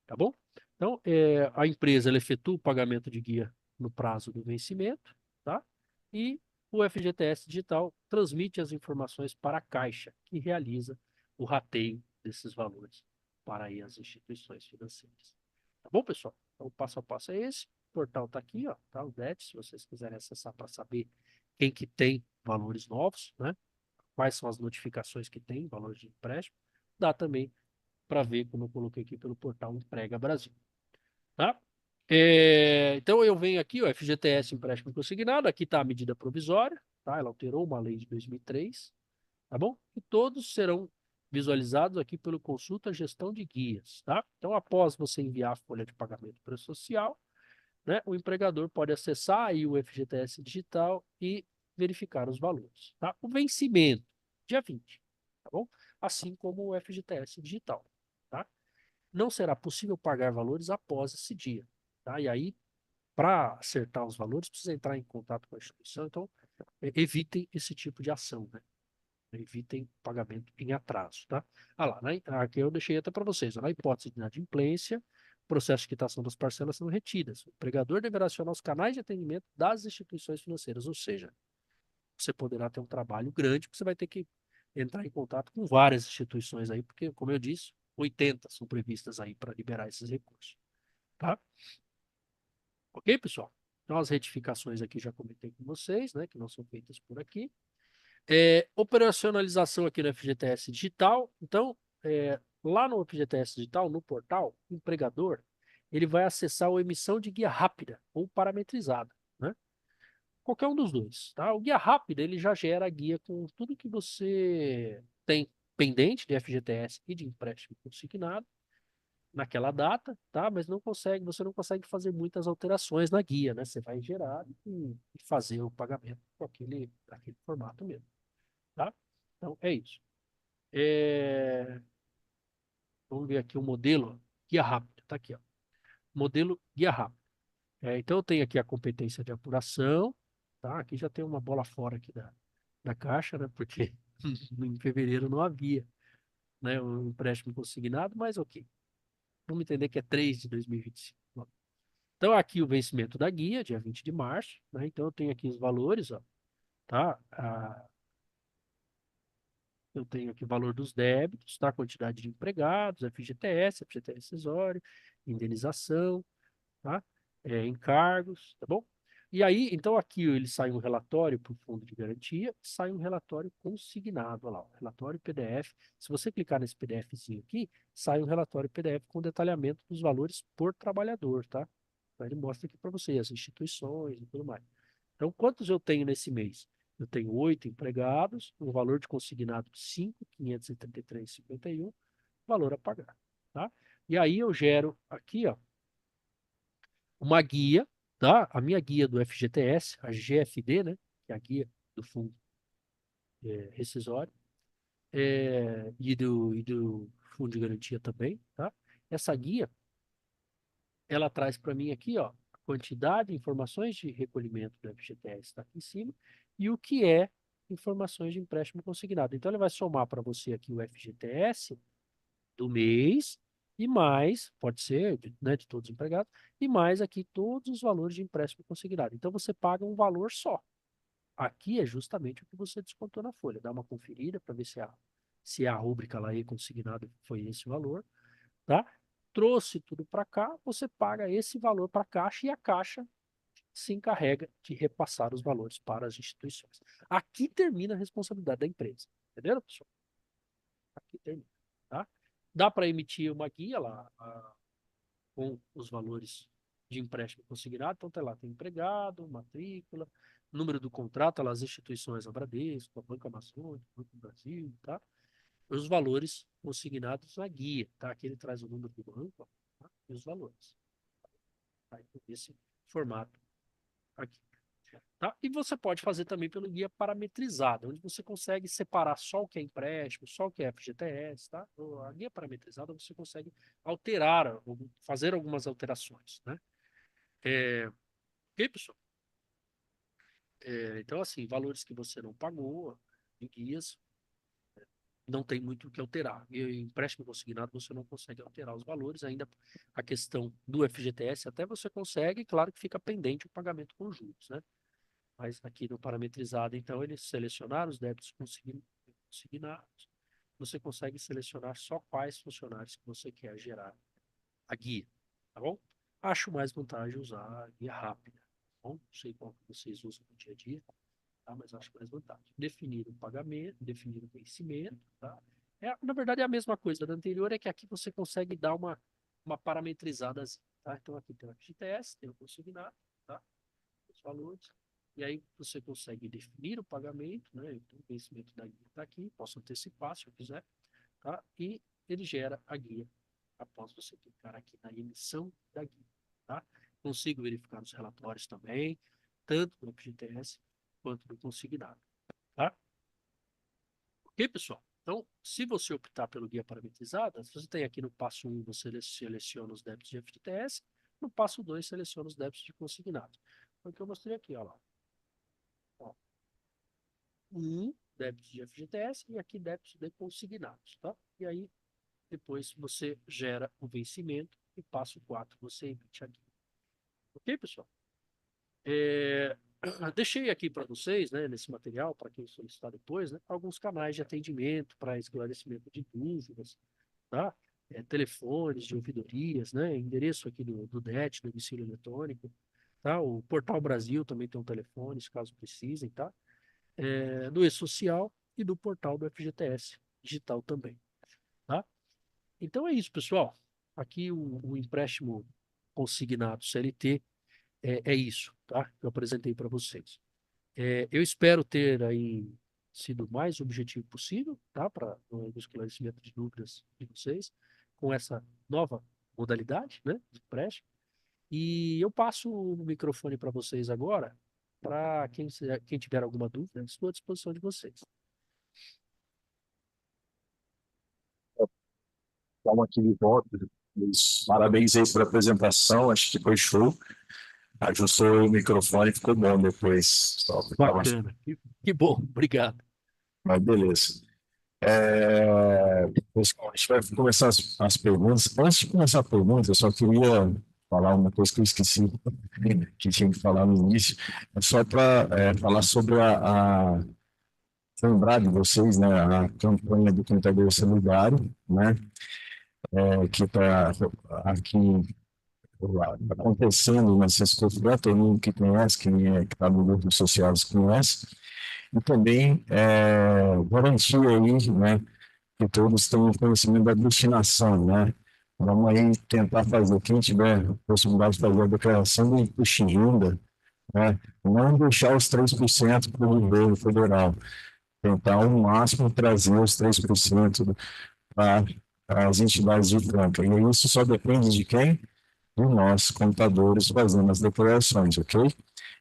Tá bom? Então, a empresa ela efetua o pagamento de guia no prazo do vencimento, tá? E o FGTS Digital transmite as informações para a Caixa, que realiza o rateio desses valores para aí as instituições financeiras. Tá bom, pessoal? Então, o passo a passo é esse. O portal está aqui, ó, tá? O DET, se vocês quiserem acessar para saber quem que tem valores novos, né? Quais são as notificações que tem, valores de empréstimo. Dá também para ver, como eu coloquei aqui pelo portal Emprega Brasil. tá? Então eu venho aqui, o FGTS empréstimo consignado, aqui está a medida provisória, tá? Ela alterou uma lei de 2003, tá bom? E todos serão visualizados aqui pelo consulta gestão de guias, tá? Então após você enviar a folha de pagamento para o social, né, o empregador pode acessar aí o FGTS digital e verificar os valores, tá? O vencimento, dia 20, tá bom? Assim como o FGTS digital, tá? Não será possível pagar valores após esse dia, tá? E aí, para acertar os valores, precisa entrar em contato com a instituição, então evitem esse tipo de ação, né? Evitem pagamento em atraso, tá? Ah lá, né? Aqui eu deixei até para vocês, na hipótese de inadimplência, processo de quitação das parcelas sendo retidas. O empregador deverá acionar os canais de atendimento das instituições financeiras, ou seja, você poderá ter um trabalho grande, porque você vai ter que entrar em contato com várias instituições aí, porque, como eu disse, 80 são previstas aí para liberar esses recursos, tá? Ok, pessoal? Então, as retificações aqui já comentei com vocês, né, que não são feitas por aqui. Operacionalização aqui no FGTS Digital. Então, lá no FGTS Digital, no portal, o empregador, ele vai acessar a emissão de guia rápida ou parametrizada, né? Qualquer um dos dois, tá? O guia rápida, ele já gera a guia com tudo que você tem pendente de FGTS e de empréstimo consignado naquela data, tá? Mas você não consegue fazer muitas alterações na guia, né? Você vai gerar e fazer o pagamento com aquele formato mesmo, tá? Então, é isso. Vamos ver aqui o modelo guia rápido, tá aqui, ó. Modelo guia rápido. Então, eu tenho aqui a competência de apuração, tá? Aqui já tem uma bola fora aqui da caixa, né? Porque em fevereiro não havia, né, um empréstimo consignado, mas ok. Vamos entender que é 3 de 2025. Então, aqui o vencimento da guia, dia 20 de março, né? Então, eu tenho aqui os valores, ó, tá? Eu tenho aqui o valor dos débitos, tá? Quantidade de empregados, FGTS, FGTS acessório, indenização, tá? Encargos, tá bom? E aí, então aqui ele sai um relatório para o fundo de garantia, sai um relatório consignado, olha lá, o relatório PDF. Se você clicar nesse PDFzinho aqui, sai um relatório PDF com detalhamento dos valores por trabalhador, tá? Então ele mostra aqui para você as instituições e tudo mais. Então, quantos eu tenho nesse mês? Eu tenho 8 empregados, um valor de consignado de 5.533,51, valor a pagar, tá? E aí eu gero aqui, ó, uma guia, tá? A minha guia do FGTS, a GFD, né? Que é a guia do fundo rescisório, e do fundo de garantia também, tá? Essa guia, ela traz para mim aqui, ó, a quantidade, informações de recolhimento do FGTS está aqui em cima, e o que é informações de empréstimo consignado. Então, ele vai somar para você aqui o FGTS do mês, e mais, pode ser, né, de todos os empregados, e mais aqui todos os valores de empréstimo consignado. Então você paga um valor só. Aqui é justamente o que você descontou na folha. Dá uma conferida para ver se a rúbrica lá aí consignado foi esse valor, tá? Trouxe tudo para cá, você paga esse valor para a Caixa e a Caixa se encarrega de repassar os valores para as instituições. Aqui termina a responsabilidade da empresa. Entenderam, pessoal? Aqui termina, tá? Dá para emitir uma guia lá com os valores de empréstimo consignado. Então, tá lá, tem empregado, matrícula, número do contrato, lá, as instituições, a Bradesco, a Banco Amazônia, o Banco do Brasil, tá? Os valores consignados na guia, tá? Aqui ele traz o número do banco, ó, tá? E os valores. Tá? Então, esse formato aqui. Tá? E você pode fazer também pelo guia parametrizado, onde você consegue separar só o que é empréstimo, só o que é FGTS. Tá? A guia parametrizada você consegue alterar, fazer algumas alterações. Né? Ok, pessoal? Então, assim, valores que você não pagou, em guias, não tem muito o que alterar. E em empréstimo consignado você não consegue alterar os valores, ainda a questão do FGTS até você consegue, claro que fica pendente o pagamento com juros, né? Mas aqui no parametrizado, então, ele selecionar os débitos consignados. Você consegue selecionar só quais funcionários que você quer gerar a guia, tá bom? Acho mais vantagem usar a guia rápida, tá bom? Não sei qual que vocês usam no dia a dia, tá? Mas acho mais vantagem. Definir o pagamento, definir o vencimento, tá? Na verdade, é a mesma coisa da anterior, é que aqui você consegue dar uma parametrizada tá? Então aqui tem o FGTS, tem o consignado, tá? Os valores. E aí você consegue definir o pagamento, né? Então, o vencimento da guia está aqui, posso antecipar se eu quiser, tá? E ele gera a guia após você clicar aqui na emissão da guia, tá? Consigo verificar os relatórios também, tanto no FGTS quanto no consignado, tá? Ok, pessoal? Então, se você optar pelo guia parametrizada, você tem aqui no passo 1, você seleciona os débitos de FGTS, no passo 2, seleciona os débitos de consignado. Foi o que eu mostrei aqui, ó lá. Ó, débitos de FGTS e aqui débitos de consignados, tá? E aí, depois você gera o vencimento e passo 4, você emite a guia. Ok, pessoal? Deixei aqui para vocês, né, nesse material, para quem solicitar depois, né, alguns canais de atendimento para esclarecimento de dúvidas, tá? Telefones de ouvidorias, né? Endereço aqui do DET, do domicílio eletrônico, tá? O Portal Brasil também tem um telefone, se caso precisem, tá? Do E-Social e do portal do FGTS digital também, tá? Então é isso, pessoal. Aqui o empréstimo consignado CLT é isso, tá? Que eu apresentei para vocês. Eu espero ter aí sido o mais objetivo possível, tá? Para o esclarecimento de dúvidas de vocês, com essa nova modalidade, né? De empréstimo. E eu passo o microfone para vocês agora, para quem tiver alguma dúvida, estou à disposição de vocês. Calma aqui de volta. Parabéns aí pela apresentação, acho que foi show. Ajustou o microfone, ficou bom depois. Só ficava... Bacana, que bom, obrigado. Mas beleza. Pessoal, a gente vai começar as perguntas. Antes de começar a pergunta, eu só queria falar uma coisa que eu esqueci, que tinha que falar no início. É só para falar sobre lembrar de vocês, né, a campanha do Contador Solidário, né, que está aqui acontecendo na Sescofran, todo mundo que conhece, que está no grupo social conhece, e também garantir aí, né, que todos tenham conhecimento da destinação, né? Vamos aí tentar fazer, quem tiver possibilidade de fazer a declaração do imposto de renda, né? Não deixar os 3% para o governo federal, tentar ao máximo trazer os 3% para as entidades de franca. E isso só depende de quem? De nós, contadores, fazendo as declarações, ok?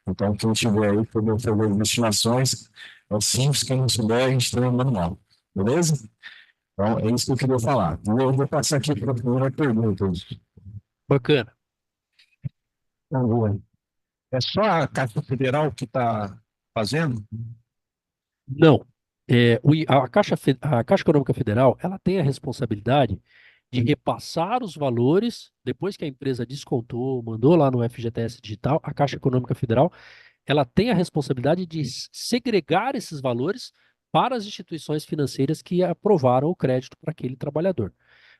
Então, quem tiver aí, poder fazer as destinações, é simples, quem não souber, a gente tem um manual, beleza? Então, é isso que eu queria falar. E eu vou passar aqui para a primeira pergunta. Bacana. Então, é só a Caixa Federal que está fazendo? Não. A Caixa Econômica Federal, ela tem a responsabilidade de repassar os valores, depois que a empresa descontou, mandou lá no FGTS Digital, a Caixa Econômica Federal, ela tem a responsabilidade de segregar esses valores para as instituições financeiras que aprovaram o crédito para aquele trabalhador.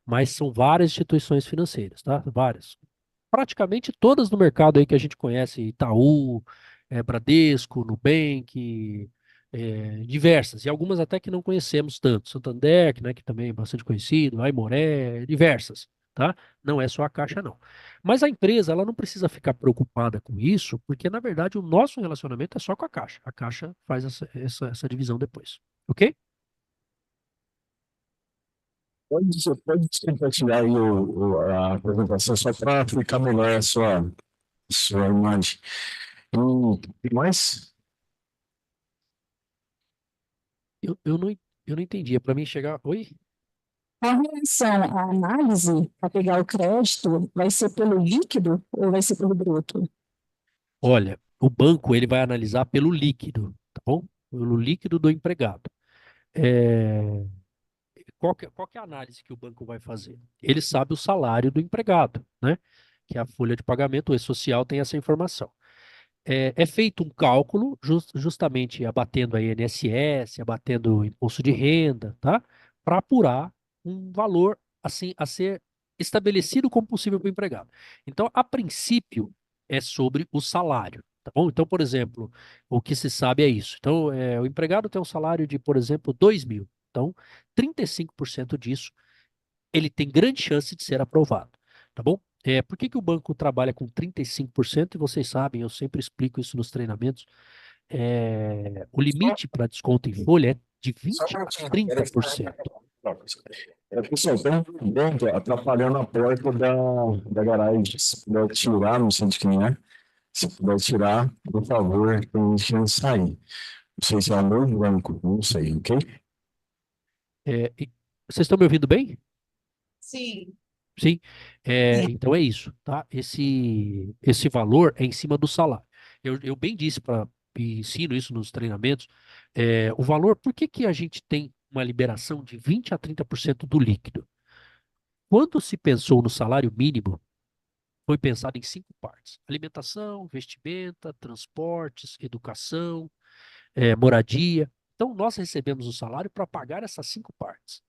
Mas são várias instituições financeiras, tá? Várias. Praticamente todas no mercado aí que a gente conhece, Itaú, Bradesco, Nubank, diversas, e algumas até que não conhecemos tanto. Santander, né, que também é bastante conhecido, Aimoré, diversas, tá? Não é só a Caixa, não. Mas a empresa, ela não precisa ficar preocupada com isso, porque, na verdade, o nosso relacionamento é só com a Caixa. A Caixa faz essa divisão depois, ok? Pode compartilhar aí a apresentação só para ficar melhor a sua imagem. E mais? Eu não entendi. É para mim chegar. Oi? Com relação à análise, para pegar o crédito, vai ser pelo líquido ou vai ser pelo bruto? Olha, o banco ele vai analisar pelo líquido, tá bom? Pelo líquido do empregado. É, qual que é a análise que o banco vai fazer? Ele sabe o salário do empregado, né? Que é a folha de pagamento, o E-Social tem essa informação. É feito um cálculo, justamente abatendo a INSS, abatendo o imposto de renda, tá? Para apurar um valor assim a ser estabelecido como possível para o empregado. Então, a princípio, é sobre o salário, tá bom? Então, por exemplo, o que se sabe é isso. Então, o empregado tem um salário de, por exemplo, 2.000. Então, 35% disso ele tem grande chance de ser aprovado, tá bom? Por que que o banco trabalha com 35%? E vocês sabem, eu sempre explico isso nos treinamentos. O Só, limite para desconto em folha é de só 20 um a minutinho. 30%. Pessoal, tem um vento atrapalhando a porta da garagem. Se puder tirar, não sei de quem é. Se puder tirar, por favor, para a gente não sair. Não sei se é o meu banco, não sei, ok? Vocês estão me ouvindo bem? Sim. Sim. Então é isso, tá? Esse valor é em cima do salário. Eu bem disse e ensino isso nos treinamentos. O valor, por que que a gente tem uma liberação de 20 a 30% do líquido? Quando se pensou no salário mínimo, foi pensado em 5 partes: alimentação, vestimenta, transportes, educação, moradia. Então, nós recebemos o salário para pagar essas 5 partes.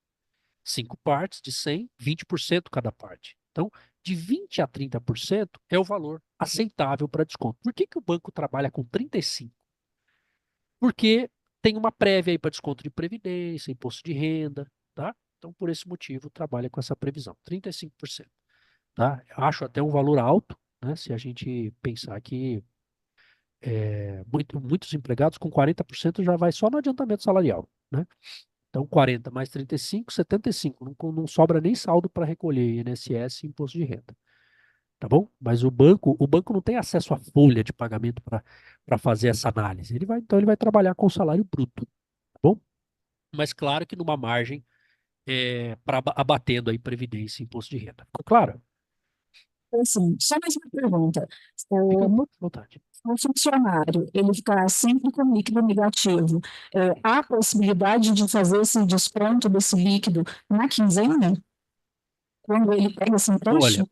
5 partes de 100, 20% cada parte. Então, de 20 a 30% é o valor aceitável para desconto. Por que que o banco trabalha com 35%? Porque tem uma prévia aí para desconto de previdência, imposto de renda, tá? Então, por esse motivo, trabalha com essa previsão, 35%, tá? Acho até um valor alto, né? Se a gente pensar que muitos empregados com 40% já vai só no adiantamento salarial, né? Então, 40 mais 35, 75. Não sobra nem saldo para recolher INSS e imposto de renda. Tá bom? Mas o banco não tem acesso à folha de pagamento para fazer essa análise. Então, ele vai trabalhar com o salário bruto. Tá bom? Mas claro que numa margem para abatendo aí previdência e imposto de renda. Ficou claro? Assim, só mais uma pergunta. Fica à O, vontade. o funcionário, ele ficar sempre com líquido negativo, há possibilidade de fazer esse desconto desse líquido na quinzena, quando ele pega esse Olha, empréstimo?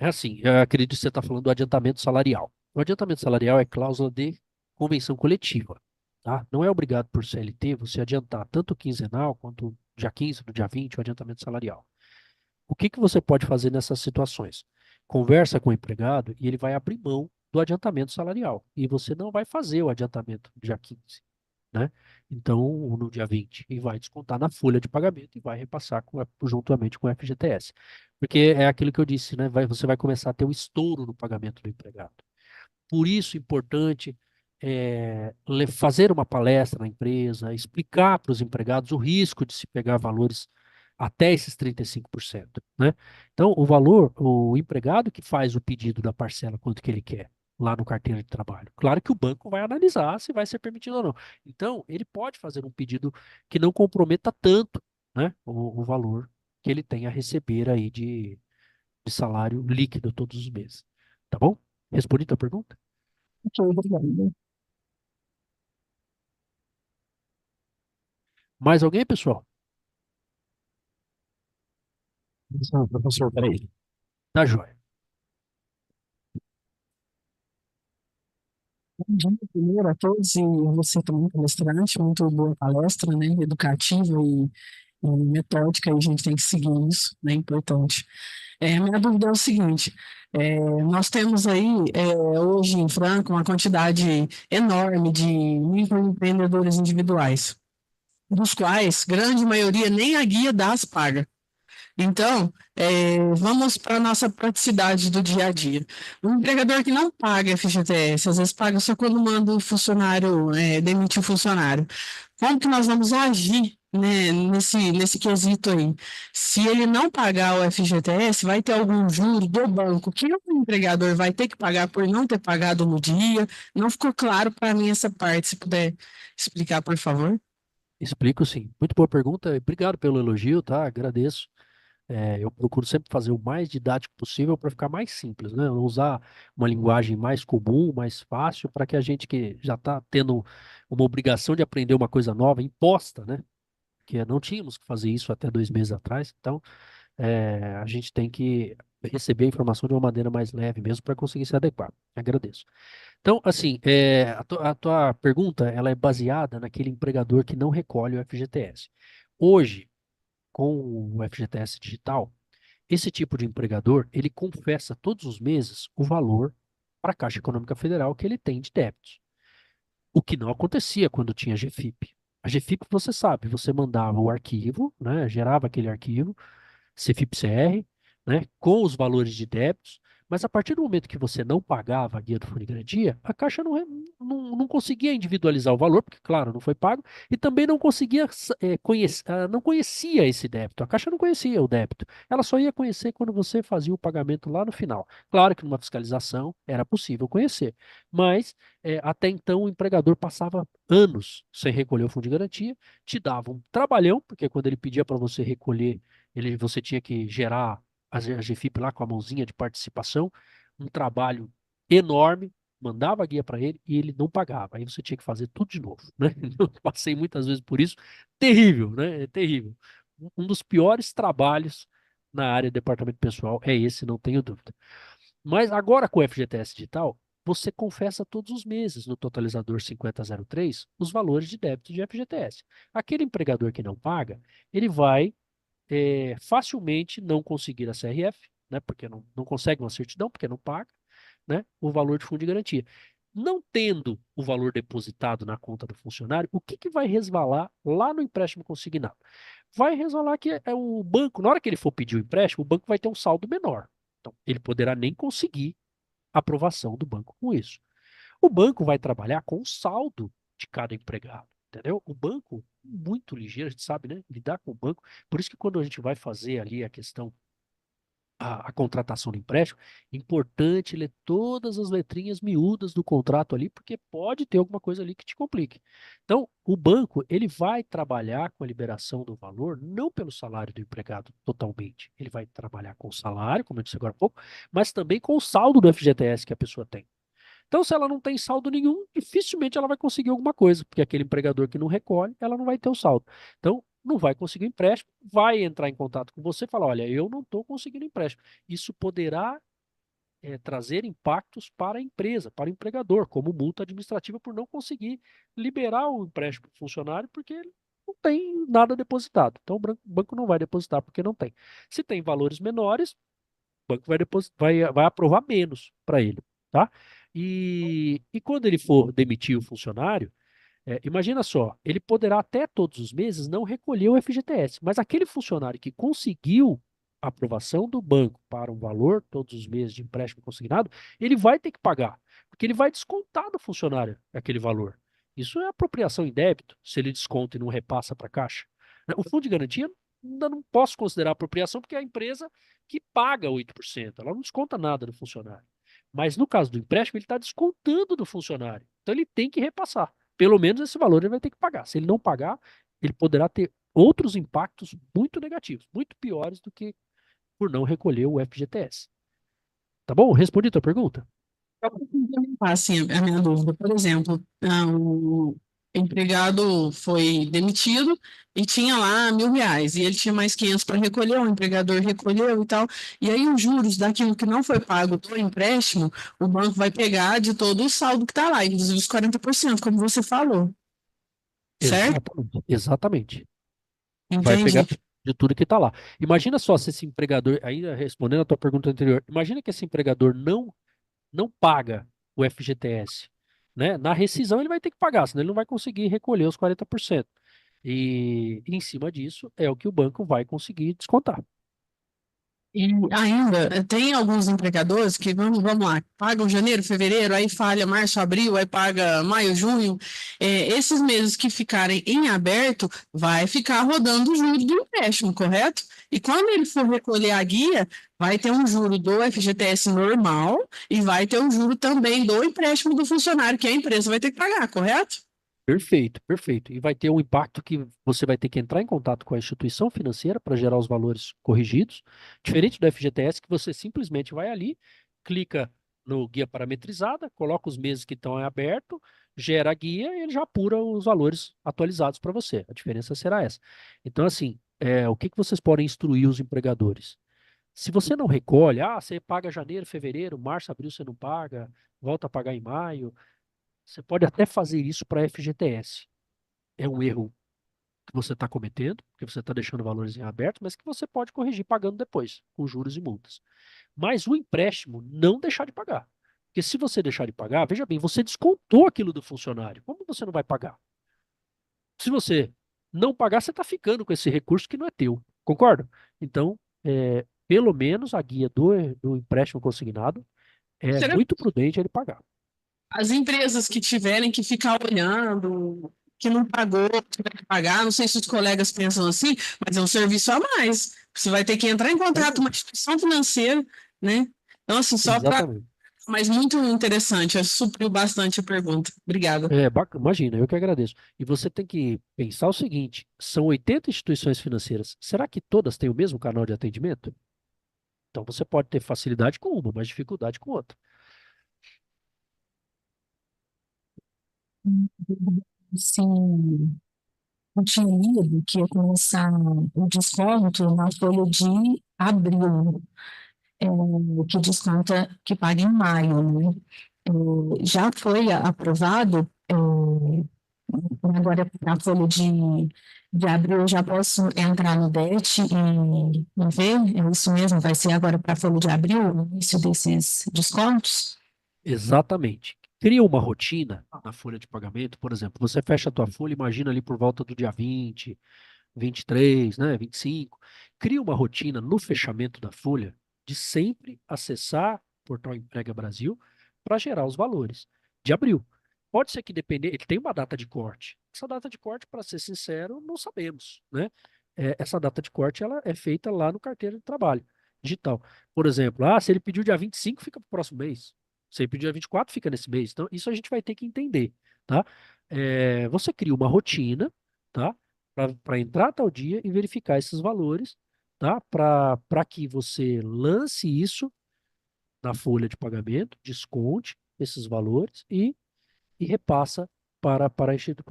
é assim, eu acredito que você está falando do adiantamento salarial. O adiantamento salarial é cláusula de convenção coletiva, tá? Não é obrigado por CLT você adiantar tanto o quinzenal quanto dia 15, no dia 20, o adiantamento salarial. O que que você pode fazer nessas situações? Conversa com o empregado e ele vai abrir mão do adiantamento salarial. E você não vai fazer o adiantamento no dia 15, né? Então, no dia 20, e vai descontar na folha de pagamento e vai repassar juntamente com o FGTS. Porque é aquilo que eu disse, né? Você vai começar a ter um estouro no pagamento do empregado. Por isso, é importante fazer uma palestra na empresa, explicar para os empregados o risco de se pegar valores até esses 35%, né? Então, o empregado que faz o pedido da parcela, quanto que ele quer, lá no carteira de trabalho. Claro que o banco vai analisar se vai ser permitido ou não. Então, ele pode fazer um pedido que não comprometa tanto, né, o valor que ele tem a receber aí de salário líquido todos os meses. Tá bom? Respondi a tua pergunta? Ok, obrigada. Mais alguém, pessoal? Professor, peraí. Tá joia. Bom dia, primeiro a todos, e você também, palestrante, muito boa palestra, né, educativa e metódica, e a gente tem que seguir isso, né, importante. Minha dúvida é o seguinte, nós temos aí, hoje em Franca, uma quantidade enorme de microempreendedores individuais, dos quais, grande maioria, nem a guia das paga. Então, vamos para a nossa praticidade do dia a dia. Um empregador que não paga FGTS, às vezes paga só quando manda o funcionário, demitir o funcionário. Como que nós vamos agir, né, nesse quesito aí? Se ele não pagar o FGTS, vai ter algum juro do banco que o empregador vai ter que pagar por não ter pagado no dia? Não ficou claro para mim essa parte, se puder explicar, por favor. Explico sim. Muito boa pergunta. Obrigado pelo elogio, tá? Agradeço. Eu procuro sempre fazer o mais didático possível para ficar mais simples, né? Usar uma linguagem mais comum, mais fácil, para que a gente que já está tendo uma obrigação de aprender uma coisa nova, imposta, né? Que não tínhamos que fazer isso até 2 meses atrás. Então, a gente tem que receber a informação de uma maneira mais leve mesmo para conseguir se adequar. Agradeço. Então, assim, a tua pergunta, ela é baseada naquele empregador que não recolhe o FGTS. Hoje, com o FGTS digital, esse tipo de empregador, ele confessa todos os meses o valor para a Caixa Econômica Federal que ele tem de débitos. O que não acontecia quando tinha GFIP. A GFIP, você sabe, você mandava o arquivo, né, gerava aquele arquivo, CFIP-CR, né, com os valores de débitos, mas a partir do momento que você não pagava a guia do fundo de garantia, a Caixa não conseguia individualizar o valor, porque, claro, não foi pago, e também não conseguia não conhecia esse débito. A Caixa não conhecia o débito. Ela só ia conhecer quando você fazia o pagamento lá no final. Claro que numa fiscalização era possível conhecer, mas até então o empregador passava anos sem recolher o fundo de garantia, te dava um trabalhão, porque quando ele pedia para você recolher, você tinha que gerar a GFIP lá com a mãozinha de participação, um trabalho enorme, mandava a guia para ele e ele não pagava. Aí você tinha que fazer tudo de novo, né? Eu passei muitas vezes por isso. Terrível, né? É terrível. Um dos piores trabalhos na área de departamento pessoal é esse, não tenho dúvida. Mas agora com o FGTS Digital, você confessa todos os meses no totalizador 5003 os valores de débito de FGTS. Aquele empregador que não paga, ele vai facilmente não conseguir a CRF, né, porque não consegue uma certidão, porque não paga, né, o valor de fundo de garantia. Não tendo o valor depositado na conta do funcionário, o que vai resvalar lá no empréstimo consignado? Vai resvalar que é o banco, na hora que ele for pedir o empréstimo, o banco vai ter um saldo menor. Então, ele poderá nem conseguir aprovação do banco com isso. O banco vai trabalhar com o saldo de cada empregado, entendeu? O banco, muito ligeiro, a gente sabe, né? Lidar com o banco. Por isso que quando a gente vai fazer ali a questão, a contratação do empréstimo, é importante ler todas as letrinhas miúdas do contrato ali, porque pode ter alguma coisa ali que te complique. Então, o banco, ele vai trabalhar com a liberação do valor, não pelo salário do empregado totalmente. Ele vai trabalhar com o salário, como eu disse agora há pouco, mas também com o saldo do FGTS que a pessoa tem. Então, se ela não tem saldo nenhum, dificilmente ela vai conseguir alguma coisa, porque aquele empregador que não recolhe, ela não vai ter o saldo. Então, não vai conseguir empréstimo, vai entrar em contato com você e falar: olha, eu não estou conseguindo empréstimo. Isso poderá trazer impactos para a empresa, para o empregador, como multa administrativa por não conseguir liberar o empréstimo para o funcionário, porque ele não tem nada depositado. Então, o banco não vai depositar porque não tem. Se tem valores menores, o banco vai aprovar menos para ele, tá? E quando ele for demitir o funcionário, imagina só, ele poderá até todos os meses não recolher o FGTS, mas aquele funcionário que conseguiu a aprovação do banco para um valor todos os meses de empréstimo consignado, ele vai ter que pagar, porque ele vai descontar do funcionário aquele valor. Isso é apropriação em débito, se ele desconta e não repassa para a Caixa. O fundo de garantia ainda não posso considerar apropriação, porque é a empresa que paga 8%, ela não desconta nada do funcionário. Mas no caso do empréstimo, ele está descontando do funcionário. Então ele tem que repassar. Pelo menos esse valor ele vai ter que pagar. Se ele não pagar, ele poderá ter outros impactos muito negativos, muito piores do que por não recolher o FGTS. Tá bom? Respondi a tua pergunta? Só para complementar, assim, a minha dúvida, por exemplo, o empregado foi demitido e tinha lá R$ 1.000, e ele tinha mais 500 para recolher, o empregador recolheu e tal, e aí os juros daquilo que não foi pago do empréstimo, o banco vai pegar de todo o saldo que está lá, inclusive os 40%, como você falou, certo? Exatamente. Exatamente. Vai pegar Entendi. de tudo que está lá. Imagina só se esse empregador, ainda respondendo a tua pergunta anterior, imagina que esse empregador não paga o FGTS, né? Na rescisão ele vai ter que pagar, senão ele não vai conseguir recolher os 40%. E em cima disso é o que o banco vai conseguir descontar. E ainda tem alguns empregadores que, vamos lá, pagam janeiro, fevereiro, aí falha março, abril, aí paga maio, junho. Esses meses que ficarem em aberto, vai ficar rodando o juro do empréstimo, correto? E quando ele for recolher a guia, vai ter um juro do FGTS normal e vai ter um juro também do empréstimo do funcionário, que a empresa vai ter que pagar, correto? Perfeito, perfeito. E vai ter um impacto que você vai ter que entrar em contato com a instituição financeira para gerar os valores corrigidos, diferente do FGTS, que você simplesmente vai ali, clica no guia parametrizada, coloca os meses que estão em aberto, gera a guia e ele já apura os valores atualizados para você. A diferença será essa. Então, assim, o que vocês podem instruir os empregadores? Se você não recolhe, você paga janeiro, fevereiro, março, abril você não paga, volta a pagar em maio. Você pode até fazer isso para FGTS. É um erro que você está cometendo, que você está deixando valores em aberto, mas que você pode corrigir pagando depois, com juros e multas. Mas o empréstimo, não deixar de pagar. Porque se você deixar de pagar, veja bem, você descontou aquilo do funcionário. Como você não vai pagar? Se você não pagar, você está ficando com esse recurso que não é teu. Concorda? Então, pelo menos a guia do empréstimo consignado é Será muito prudente ele pagar. as empresas que tiverem que ficar olhando, que não pagou, tiver que pagar, não sei se os colegas pensam assim, mas é um serviço a mais. Você vai ter que entrar em contato com uma instituição financeira, né? Então, assim, só para. Exatamente. Mas muito interessante, supriu bastante a pergunta. Obrigada. Imagina, eu que agradeço. E você tem que pensar o seguinte: são 80 instituições financeiras. Será que todas têm o mesmo canal de atendimento? Então você pode ter facilidade com uma, mas dificuldade com outra. Sim, eu tinha lido que ia começar o desconto na folha de abril, que desconta, que paga em maio, né? Já foi aprovado, agora na folha de abril eu já posso entrar no DET e ver, é isso mesmo, vai ser agora para a folha de abril, o início desses descontos? Exatamente. Cria uma rotina na folha de pagamento, por exemplo, você fecha a tua folha, imagina ali por volta do dia 20, 23, né, 25. Cria uma rotina no fechamento da folha de sempre acessar o portal Emprega Brasil para gerar os valores de abril. Pode ser que depender, ele tem uma data de corte. Essa data de corte, para ser sincero, não sabemos, né? Essa data de corte ela é feita lá no carteira de trabalho digital. Por exemplo, se ele pediu dia 25, fica para o próximo mês. Se ele pediu dia 24, fica nesse mês. Então, isso a gente vai ter que entender, tá? Você cria uma rotina, tá? Para entrar tal dia e verificar esses valores, tá? Para que você lance isso na folha de pagamento, desconte esses valores e repassa para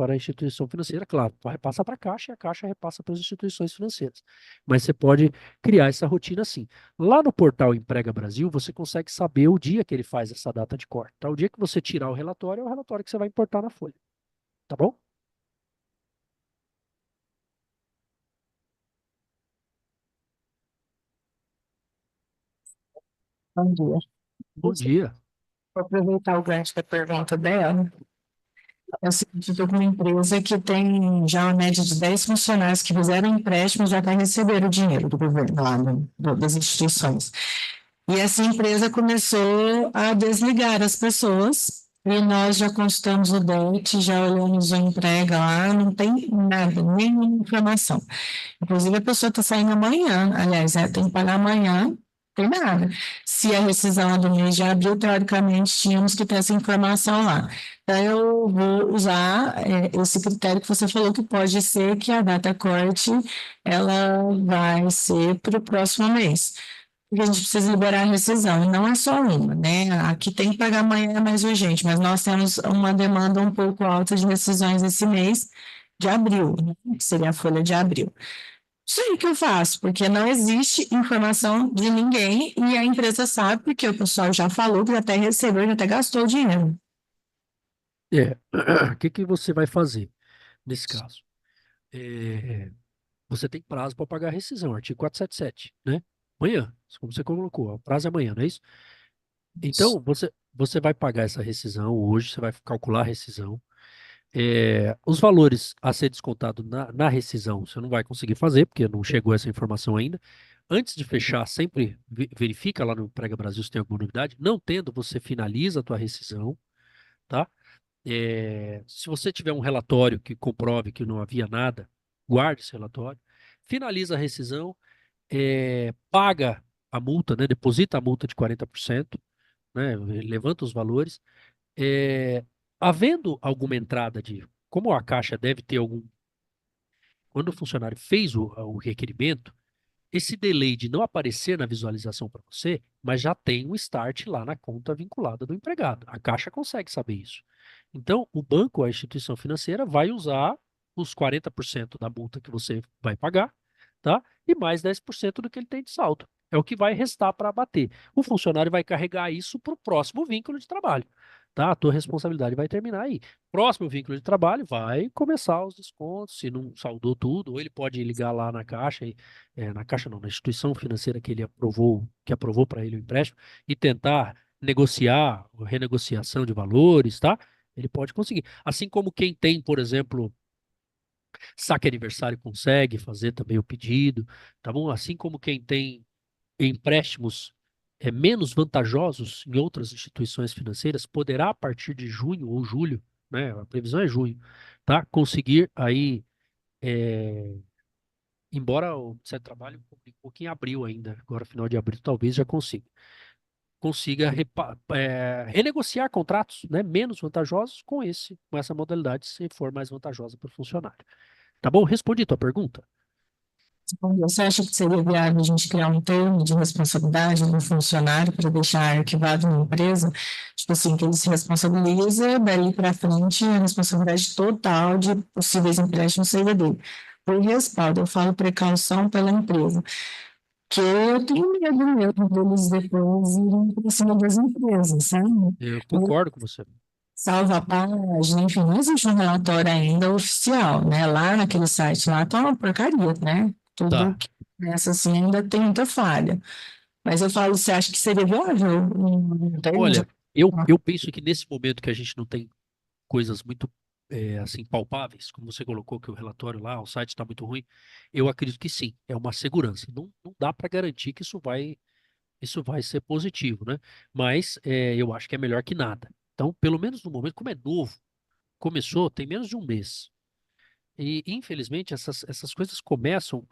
a instituição financeira, claro, repassa para a Caixa e a Caixa repassa para as instituições financeiras. Mas você pode criar essa rotina assim. Lá no portal Emprega Brasil, você consegue saber o dia que ele faz essa data de corte. Tá? O dia que você tirar o relatório, é o relatório que você vai importar na folha. Tá bom? Bom dia. Bom dia. Vou aproveitar o gancho da pergunta dela. É o seguinte, eu estou com uma empresa que tem já uma média de 10 funcionários que fizeram empréstimo e já está recebendo o dinheiro do governo lá, das instituições. E essa empresa começou a desligar as pessoas e nós já consultamos o DET, já olhamos o emprega lá, não tem nada, nenhuma informação. Inclusive a pessoa está saindo amanhã, aliás, tem que pagar amanhã, tem nada. Se a rescisão é do mês de abril, teoricamente, tínhamos que ter essa informação lá. Então, eu vou usar esse critério que você falou, que pode ser que a data corte, ela vai ser para o próximo mês. Porque a gente precisa liberar a rescisão, e não é só uma, né? Aqui tem que pagar amanhã é mais urgente, mas nós temos uma demanda um pouco alta de rescisões esse mês de abril, né? Que seria a folha de abril. Isso aí que eu faço, porque não existe informação de ninguém e a empresa sabe, porque o pessoal já falou que até recebeu, já até gastou o dinheiro. O que que você vai fazer nesse caso? É, Você tem prazo para pagar a rescisão, artigo 477, né? Amanhã, como você colocou, o prazo é amanhã, não é isso? Então, você vai pagar essa rescisão hoje, você vai calcular a rescisão. Os valores a ser descontado na rescisão, você não vai conseguir fazer, porque não chegou essa informação ainda. Antes de fechar, sempre verifica lá no Emprega Brasil se tem alguma novidade. Não tendo, você finaliza a tua rescisão, tá? Se você tiver um relatório que comprove que não havia nada, guarde esse relatório. Finaliza a rescisão, paga a multa, né? Deposita a multa de 40%, né? Levanta os valores. É, Havendo alguma entrada como a Caixa deve ter algum, quando o funcionário fez o requerimento, esse delay de não aparecer na visualização para você, mas já tem um start lá na conta vinculada do empregado. A Caixa consegue saber isso. Então, o banco, a instituição financeira, vai usar os 40% da multa que você vai pagar, tá? E mais 10% do que ele tem de saldo. É o que vai restar para abater. O funcionário vai carregar isso para o próximo vínculo de trabalho, tá? A tua responsabilidade vai terminar aí. Próximo vínculo de trabalho vai começar os descontos, se não saldou tudo, ou ele pode ligar lá na Caixa, na Caixa não, na instituição financeira que aprovou para ele o empréstimo, e tentar negociar, renegociação de valores, tá? Ele pode conseguir. Assim como quem tem, por exemplo, saque aniversário consegue fazer também o pedido, tá bom? Assim como quem tem empréstimos menos vantajosos em outras instituições financeiras, poderá, a partir de junho ou julho, né, a previsão é junho, tá, conseguir aí, embora o Ministério do Trabalho publique um pouquinho em abril ainda, agora final de abril talvez já consiga renegociar contratos, né, menos vantajosos com essa modalidade, se for mais vantajosa para o funcionário. Tá bom? Respondi tua pergunta. Você acha que seria viável a gente criar um termo de responsabilidade do funcionário para deixar arquivado na empresa? Tipo assim, que ele se responsabiliza, daí para frente, a responsabilidade total de possíveis empréstimos seria dele. Por respaldo, eu falo precaução pela empresa, que eu tenho medo mesmo deles depois irem para cima das empresas, sabe? Eu concordo com você. Salva a página, enfim, não existe um relatório ainda oficial, né? Lá naquele site lá tá uma porcaria, né? Tudo Tá. que nessa assim ainda tem muita falha. Mas eu falo, você acha que seria viável? Não tem Olha, Ah, eu penso que nesse momento que a gente não tem coisas muito assim palpáveis, como você colocou que o relatório lá, o site está muito ruim, eu acredito que sim, é uma segurança. Não dá para garantir que isso vai ser positivo, né? Mas eu acho que é melhor que nada. Então, pelo menos no momento, como é novo, começou, tem menos de um mês. E, infelizmente, essas coisas começam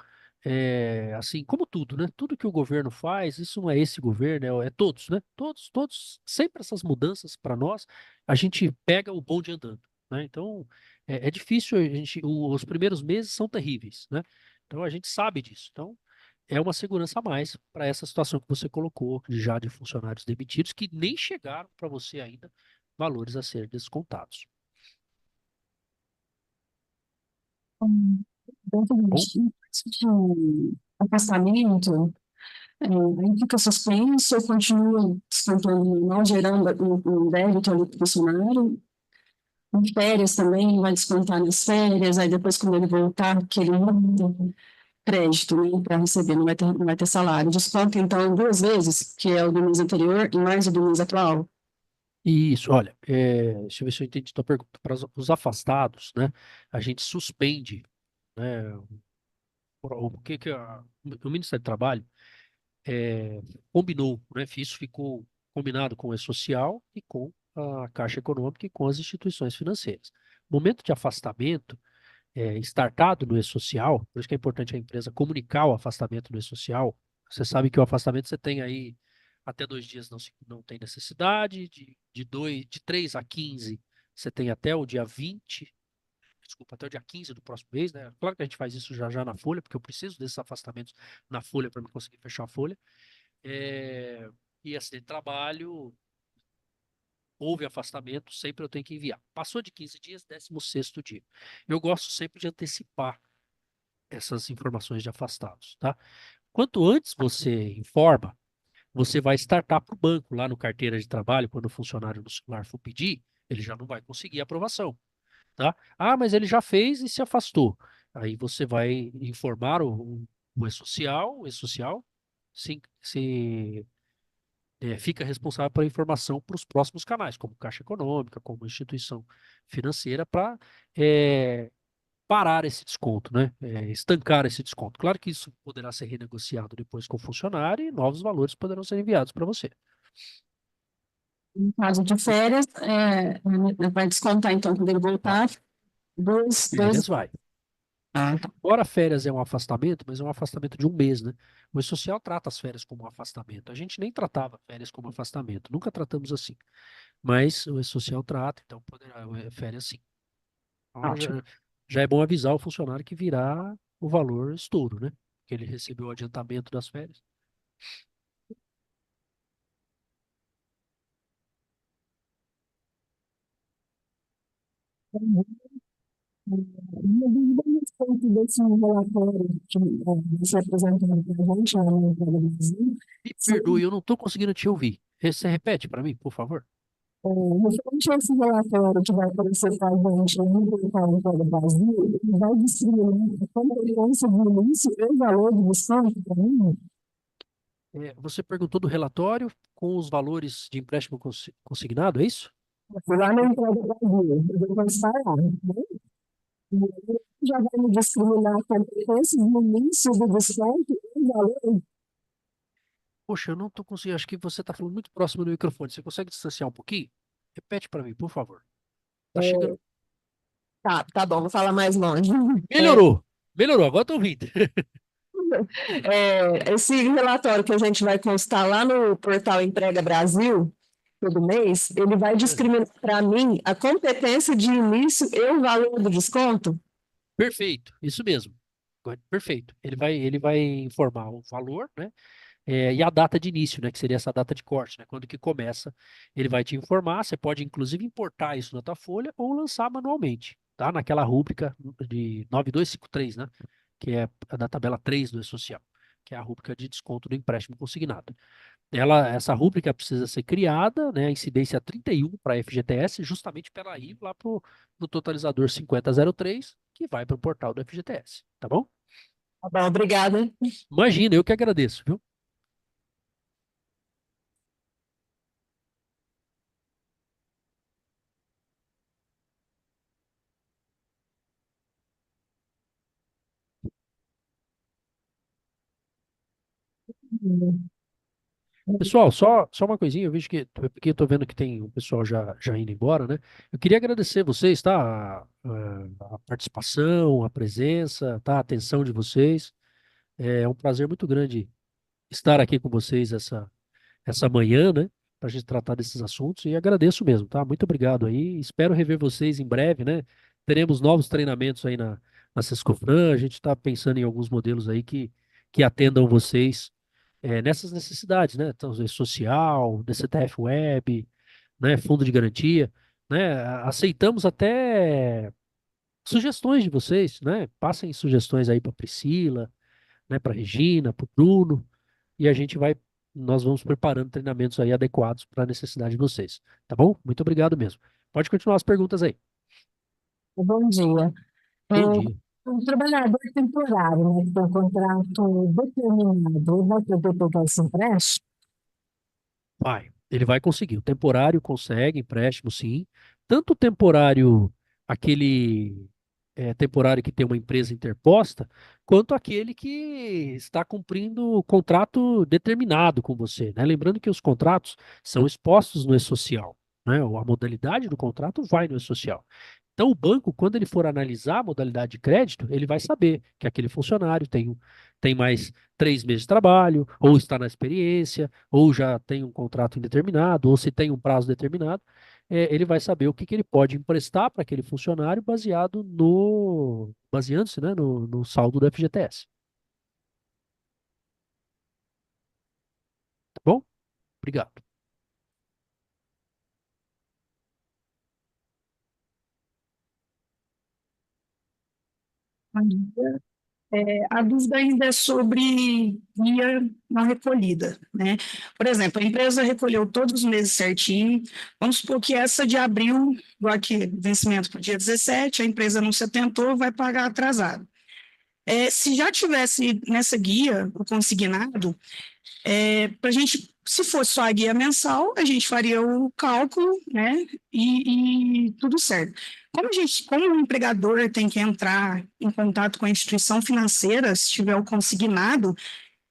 assim, como tudo, né? Tudo que o governo faz, isso não é esse governo, é todos, né? Todos, sempre essas mudanças para nós, a gente pega o bonde andando, né? Então, é difícil, os primeiros meses são terríveis, né? Então, a gente sabe disso. Então, é uma segurança a mais para essa situação que você colocou, já de funcionários demitidos, que nem chegaram para você ainda valores a ser descontados. dentro do Bom, de afastamento, aí fica suspenso, ou continua descontando, não gerando um débito ali para o funcionário. Em férias também, vai descontar nas férias, aí depois quando ele voltar, que ele não tem crédito, né, para receber, não vai ter salário. Desconta, então, 2 vezes, que é o do mês anterior e mais o do mês atual. isso, olha, deixa eu ver se eu entendi a tua pergunta. Para os afastados, né, a gente suspende, né, o que que o Ministério do Trabalho combinou, né, isso ficou combinado com o E-Social e com a Caixa Econômica e com as instituições financeiras. Momento de afastamento, startado no E-Social, por isso que é importante a empresa comunicar o afastamento no E-Social. Você sabe que o afastamento você tem aí até 2 dias não tem necessidade, de 3 a 15 você tem até o dia 20, desculpa, até o dia 15 do próximo mês, né? Claro que a gente faz isso já já na folha, porque eu preciso desses afastamentos na folha para me conseguir fechar a folha. E acidente de trabalho, houve afastamento, sempre eu tenho que enviar. Passou de 15 dias, 16º dia. Eu gosto sempre de antecipar essas informações de afastados, tá? Quanto antes você informa, você vai startar para o banco lá no carteira de trabalho, quando o funcionário no celular for pedir, ele já não vai conseguir aprovação, tá? Ah, mas ele já fez e se afastou. Aí você vai informar o E-Social, fica responsável pela informação para os próximos canais, como Caixa Econômica, como instituição financeira, para parar esse desconto, né? Estancar esse desconto. Claro que isso poderá ser renegociado depois com o funcionário e novos valores poderão ser enviados para você. No caso de férias, vai descontar, então, quando ele Vai. voltar, dois. Férias vai. Ah, tá. Ora, férias é um afastamento, mas é um afastamento de um mês, né? O E-Social trata as férias como um afastamento. A gente nem tratava férias como afastamento, nunca tratamos assim. Mas o E-Social trata, então poderá, férias sim. Então, Ótimo. já é bom avisar o funcionário que virá o valor estouro, né? Que ele recebeu o adiantamento das férias. Uma dúvida a respeito desse relatório que você apresentou para a gente lá no Emprego Brasil, Me perdoe, eu não estou conseguindo te ouvir. Você repete para mim, por favor? referente a esse relatório que vai aparecer para a gente no portal do Emprego Brasil, ele vai discriminar a competência do início e o valor do desconto para mim. Você perguntou do relatório com os valores de empréstimo consignado, é isso? Lá no Emprego Brasil, eu vou constar lá, né? E aí já vai me discriminar a competência do início do desconto e o valor. Poxa, eu não tô conseguindo. Acho que você tá falando muito próximo do microfone. Você consegue distanciar um pouquinho? Repete para mim, por favor. Tá chegando. Tá bom, vou falar mais longe. É, Melhorou. Melhorou, agora tô ouvindo. esse relatório que a gente vai constar lá no portal Emprega Brasil, todo mês, ele vai discriminar para mim a competência de início e o valor do desconto? Perfeito, isso mesmo. Perfeito. Ele vai informar o valor, né? E a data de início, né? Que seria essa data de corte, né? Quando que começa, ele vai te informar. Você pode, inclusive, importar isso na tua folha ou lançar manualmente, tá? Naquela rúbrica de 9253, né? Que é a da tabela 3 do E-Social, que é a rúbrica de desconto do empréstimo consignado. Essa rúbrica precisa ser criada, né? A incidência 31 para a FGTS, justamente para ela ir lá para o totalizador 5003, que vai para o portal do FGTS, tá bom? Tá bom, obrigada. Imagina, eu que agradeço, viu? Pessoal, só uma coisinha, eu vejo que, porque eu tô vendo que tem o pessoal já indo embora, né? Eu queria agradecer vocês, tá? A participação, a presença, tá? A atenção de vocês. É um prazer muito grande estar aqui com vocês essa manhã, né? Para a gente tratar desses assuntos e agradeço mesmo, tá? Muito obrigado aí. Espero rever vocês em breve, né? Teremos novos treinamentos aí na Sescofran. A gente está pensando em alguns modelos aí que atendam vocês nessas necessidades, né? Então, social, DCTF Web, né? Fundo de garantia, né? Aceitamos até sugestões de vocês, né? Passem sugestões aí para Priscila, né? Para Regina, para o Bruno e nós vamos preparando treinamentos aí adequados para a necessidade de vocês, tá bom? Muito obrigado mesmo. Pode continuar as perguntas aí. Bom dia. Bom dia. Um trabalhador temporário, né, que tem um contrato determinado, ele vai poder pegar esse empréstimo? Ele vai conseguir. O temporário consegue, empréstimo, sim. Tanto o temporário, aquele temporário que tem uma empresa interposta, quanto aquele que está cumprindo o contrato determinado com você, né? Lembrando que os contratos são expostos no E-Social, né? A modalidade do contrato vai no E-Social. Então, o banco, quando ele for analisar a modalidade de crédito, ele vai saber que aquele funcionário tem mais 3 meses de trabalho, ou está na experiência, ou já tem um contrato indeterminado, ou se tem um prazo determinado, ele vai saber o que ele pode emprestar para aquele funcionário baseando-se, né, no saldo do FGTS. Tá bom? Obrigado. A dúvida ainda é sobre guia na recolhida, né? Por exemplo, a empresa recolheu todos os meses certinho, vamos supor que essa de abril, igual aqui, vencimento para o dia 17, a empresa não se atentou, vai pagar atrasado. Se já tivesse nessa guia o consignado, para a gente, se fosse só a guia mensal, a gente faria o cálculo, né? E tudo certo. Como o empregador tem que entrar em contato com a instituição financeira, se tiver o consignado,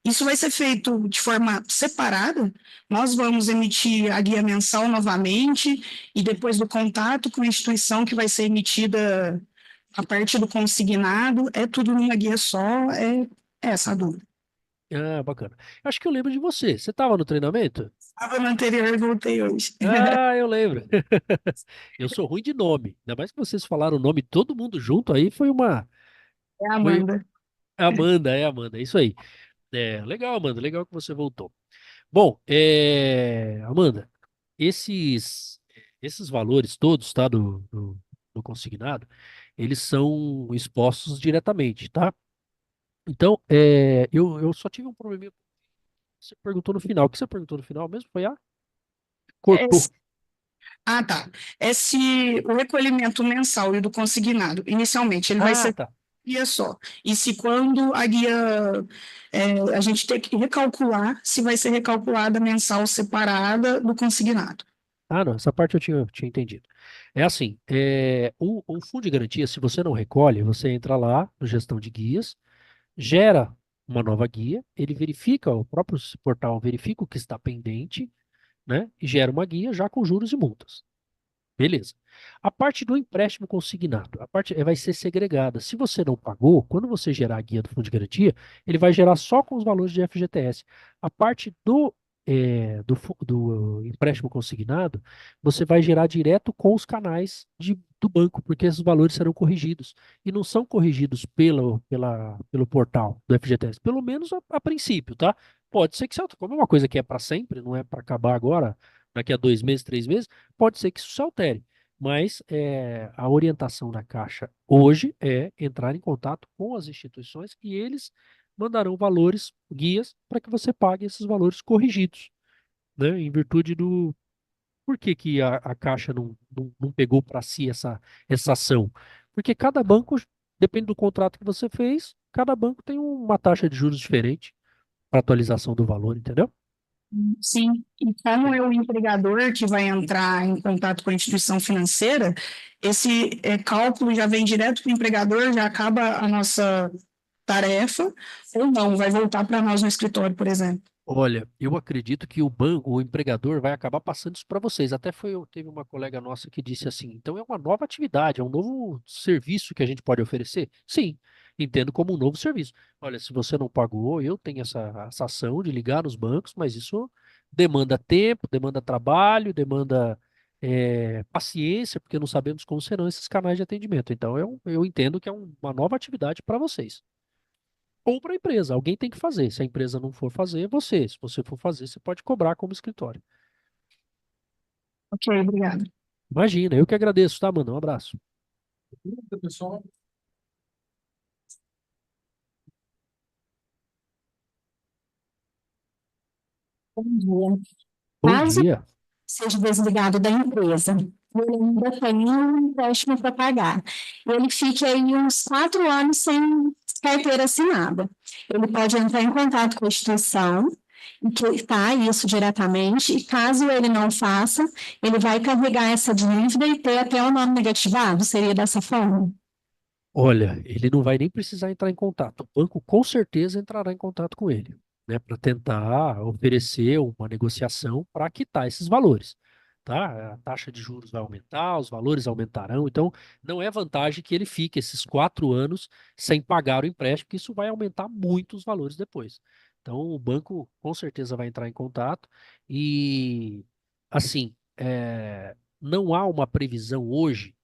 isso vai ser feito de forma separada. Nós vamos emitir a guia mensal novamente, e depois do contato com a instituição que vai ser emitida a parte do consignado, é tudo numa guia só, é essa a dúvida. Ah, bacana. Acho que eu lembro de você. Você estava no treinamento? Estava no anterior e voltei hoje. Ah, eu lembro. Eu sou ruim de nome. Ainda mais que vocês falaram o nome de todo mundo junto aí, É a foi Amanda. Amanda, é isso aí. Legal, Amanda, legal que você voltou. Bom, Amanda, esses valores todos, tá, do consignado, eles são expostos diretamente, tá? Então, eu só tive um probleminha. Você perguntou no final. O que você perguntou no final mesmo? É, Cortou. tá. Se o recolhimento mensal e do consignado, inicialmente, ele vai Ah, ser tá. guia só. E se quando a guia, a gente tem que recalcular, se vai ser recalculada mensal separada do consignado. Ah, não, essa parte eu tinha entendido. É assim, o fundo de garantia, se você não recolhe, você entra lá no gestão de guias, gera uma nova guia, ele verifica, o próprio portal verifica o que está pendente, né? E gera uma guia já com juros e multas. Beleza. A parte do empréstimo consignado, a parte vai ser segregada. Se você não pagou, quando você gerar a guia do fundo de garantia, ele vai gerar só com os valores de FGTS. A parte do empréstimo consignado, você vai gerar direto com os canais do banco, porque esses valores serão corrigidos. E não são corrigidos pelo portal do FGTS, pelo menos a princípio, tá? Pode ser que, como é uma coisa que é para sempre, não é para acabar agora, daqui a 2 meses, 3 meses, pode ser que isso se altere. Mas a orientação da Caixa hoje é entrar em contato com as instituições e eles mandarão valores, guias, para que você pague esses valores corrigidos, né? Em virtude do. Por que que a Caixa não pegou para si essa ação? Porque cada banco, depende do contrato que você fez, cada banco tem uma taxa de juros diferente para atualização do valor, entendeu? Sim, e como é o empregador que vai entrar em contato com a instituição financeira, esse cálculo já vem direto para o empregador, já acaba a nossa tarefa, ou não, vai voltar para nós no escritório, por exemplo. Olha, eu acredito que o empregador vai acabar passando isso para vocês. Até teve uma colega nossa que disse assim: então é uma nova atividade, é um novo serviço que a gente pode oferecer? Sim, entendo como um novo serviço. Olha, se você não pagou, eu tenho essa ação de ligar nos bancos, mas isso demanda tempo, demanda trabalho, demanda paciência, porque não sabemos como serão esses canais de atendimento. Então eu entendo que é uma nova atividade para vocês ou para a empresa. Alguém tem que fazer. Se a empresa não for fazer, você. Se você for fazer, você pode cobrar como escritório. Ok, obrigada. Imagina, eu que agradeço, tá, mano? Um abraço. Pessoal, Bom dia. Bom Caso dia. seja desligado da empresa, e ele ainda tem um empréstimo para pagar. Ele fica aí uns 4 anos sem carteira assinada. Ele pode entrar em contato com a instituição e quitar isso diretamente, e caso ele não faça, ele vai carregar essa dívida e ter até o nome negativado. Seria dessa forma? Olha, ele não vai nem precisar entrar em contato. O banco com certeza entrará em contato com ele, né, para tentar oferecer uma negociação para quitar esses valores, tá? A taxa de juros vai aumentar, os valores aumentarão, então não é vantagem que ele fique esses 4 anos sem pagar o empréstimo, porque isso vai aumentar muito os valores depois. Então o banco com certeza vai entrar em contato e, assim, não há uma previsão hoje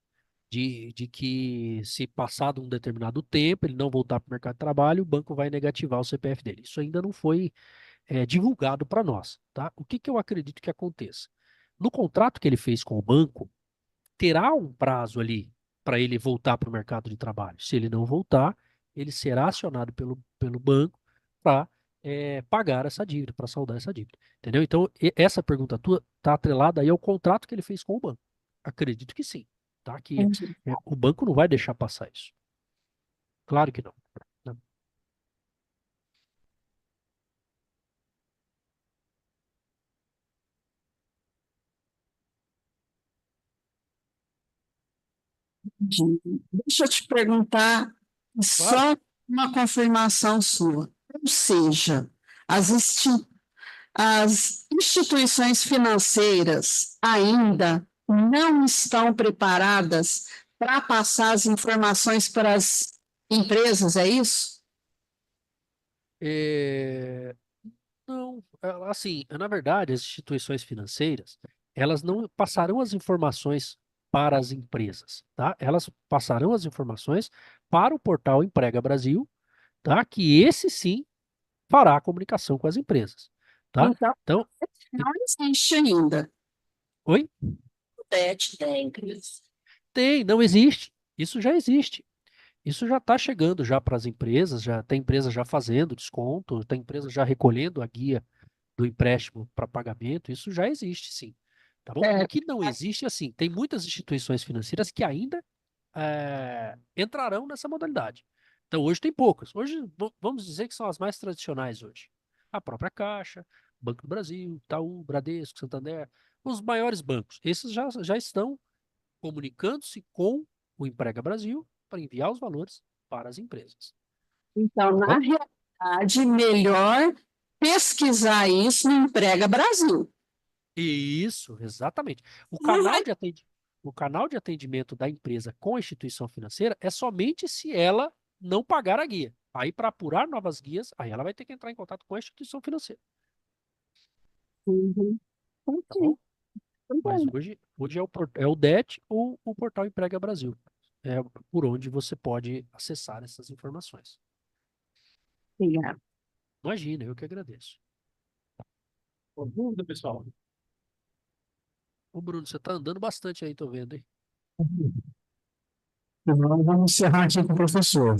de que se passado um determinado tempo, ele não voltar para o mercado de trabalho, o banco vai negativar o CPF dele. Isso ainda não foi divulgado para nós, tá? O que que eu acredito que aconteça? No contrato que ele fez com o banco, terá um prazo ali para ele voltar para o mercado de trabalho. Se ele não voltar, ele será acionado pelo banco para pagar essa dívida, para saldar essa dívida. Entendeu? Então, essa pergunta tua está atrelada aí ao contrato que ele fez com o banco. Acredito que sim, tá? Que Entendi. o banco não vai deixar passar isso. Claro que não. Né? Deixa eu te perguntar, Claro. só uma confirmação sua. Ou seja, as instituições financeiras ainda não estão preparadas para passar as informações para as empresas, é isso? É, Não, assim, na verdade, as instituições financeiras, elas não passarão as informações para as empresas, tá? Elas passarão as informações para o portal Emprega Brasil, tá? Que esse sim fará a comunicação com as empresas, tá? Então, Então, não existe ainda. oi? Tem, Cris. Não existe. Isso já existe. Isso já está chegando já para as empresas, já tem empresa já fazendo desconto, tem empresa já recolhendo a guia do empréstimo para pagamento, isso já existe, sim. Tá bom? O É, que não existe, assim, tem muitas instituições financeiras que ainda entrarão nessa modalidade. Então, hoje tem poucas. Hoje, vamos dizer que são as mais tradicionais hoje. A própria Caixa, Banco do Brasil, Itaú, Bradesco, Santander, os maiores bancos. Esses já estão comunicando-se com o Emprega Brasil para enviar os valores para as empresas. então, Tá bom? melhor pesquisar isso no Emprega Brasil. Isso, exatamente. O canal de atendimento da empresa com a instituição financeira é somente se ela não pagar a guia. Aí, para apurar novas guias, aí ela vai ter que entrar em contato com a instituição financeira. Uhum. Tá bom? Tá Mas bom. hoje é o DET ou o portal Emprega Brasil. É por onde você pode acessar essas informações. Obrigada. Imagina, eu que agradeço. Dúvida, pessoal? Ô, Bruno, você tá andando bastante aí, tô vendo, hein? Vamos encerrar aqui com o professor.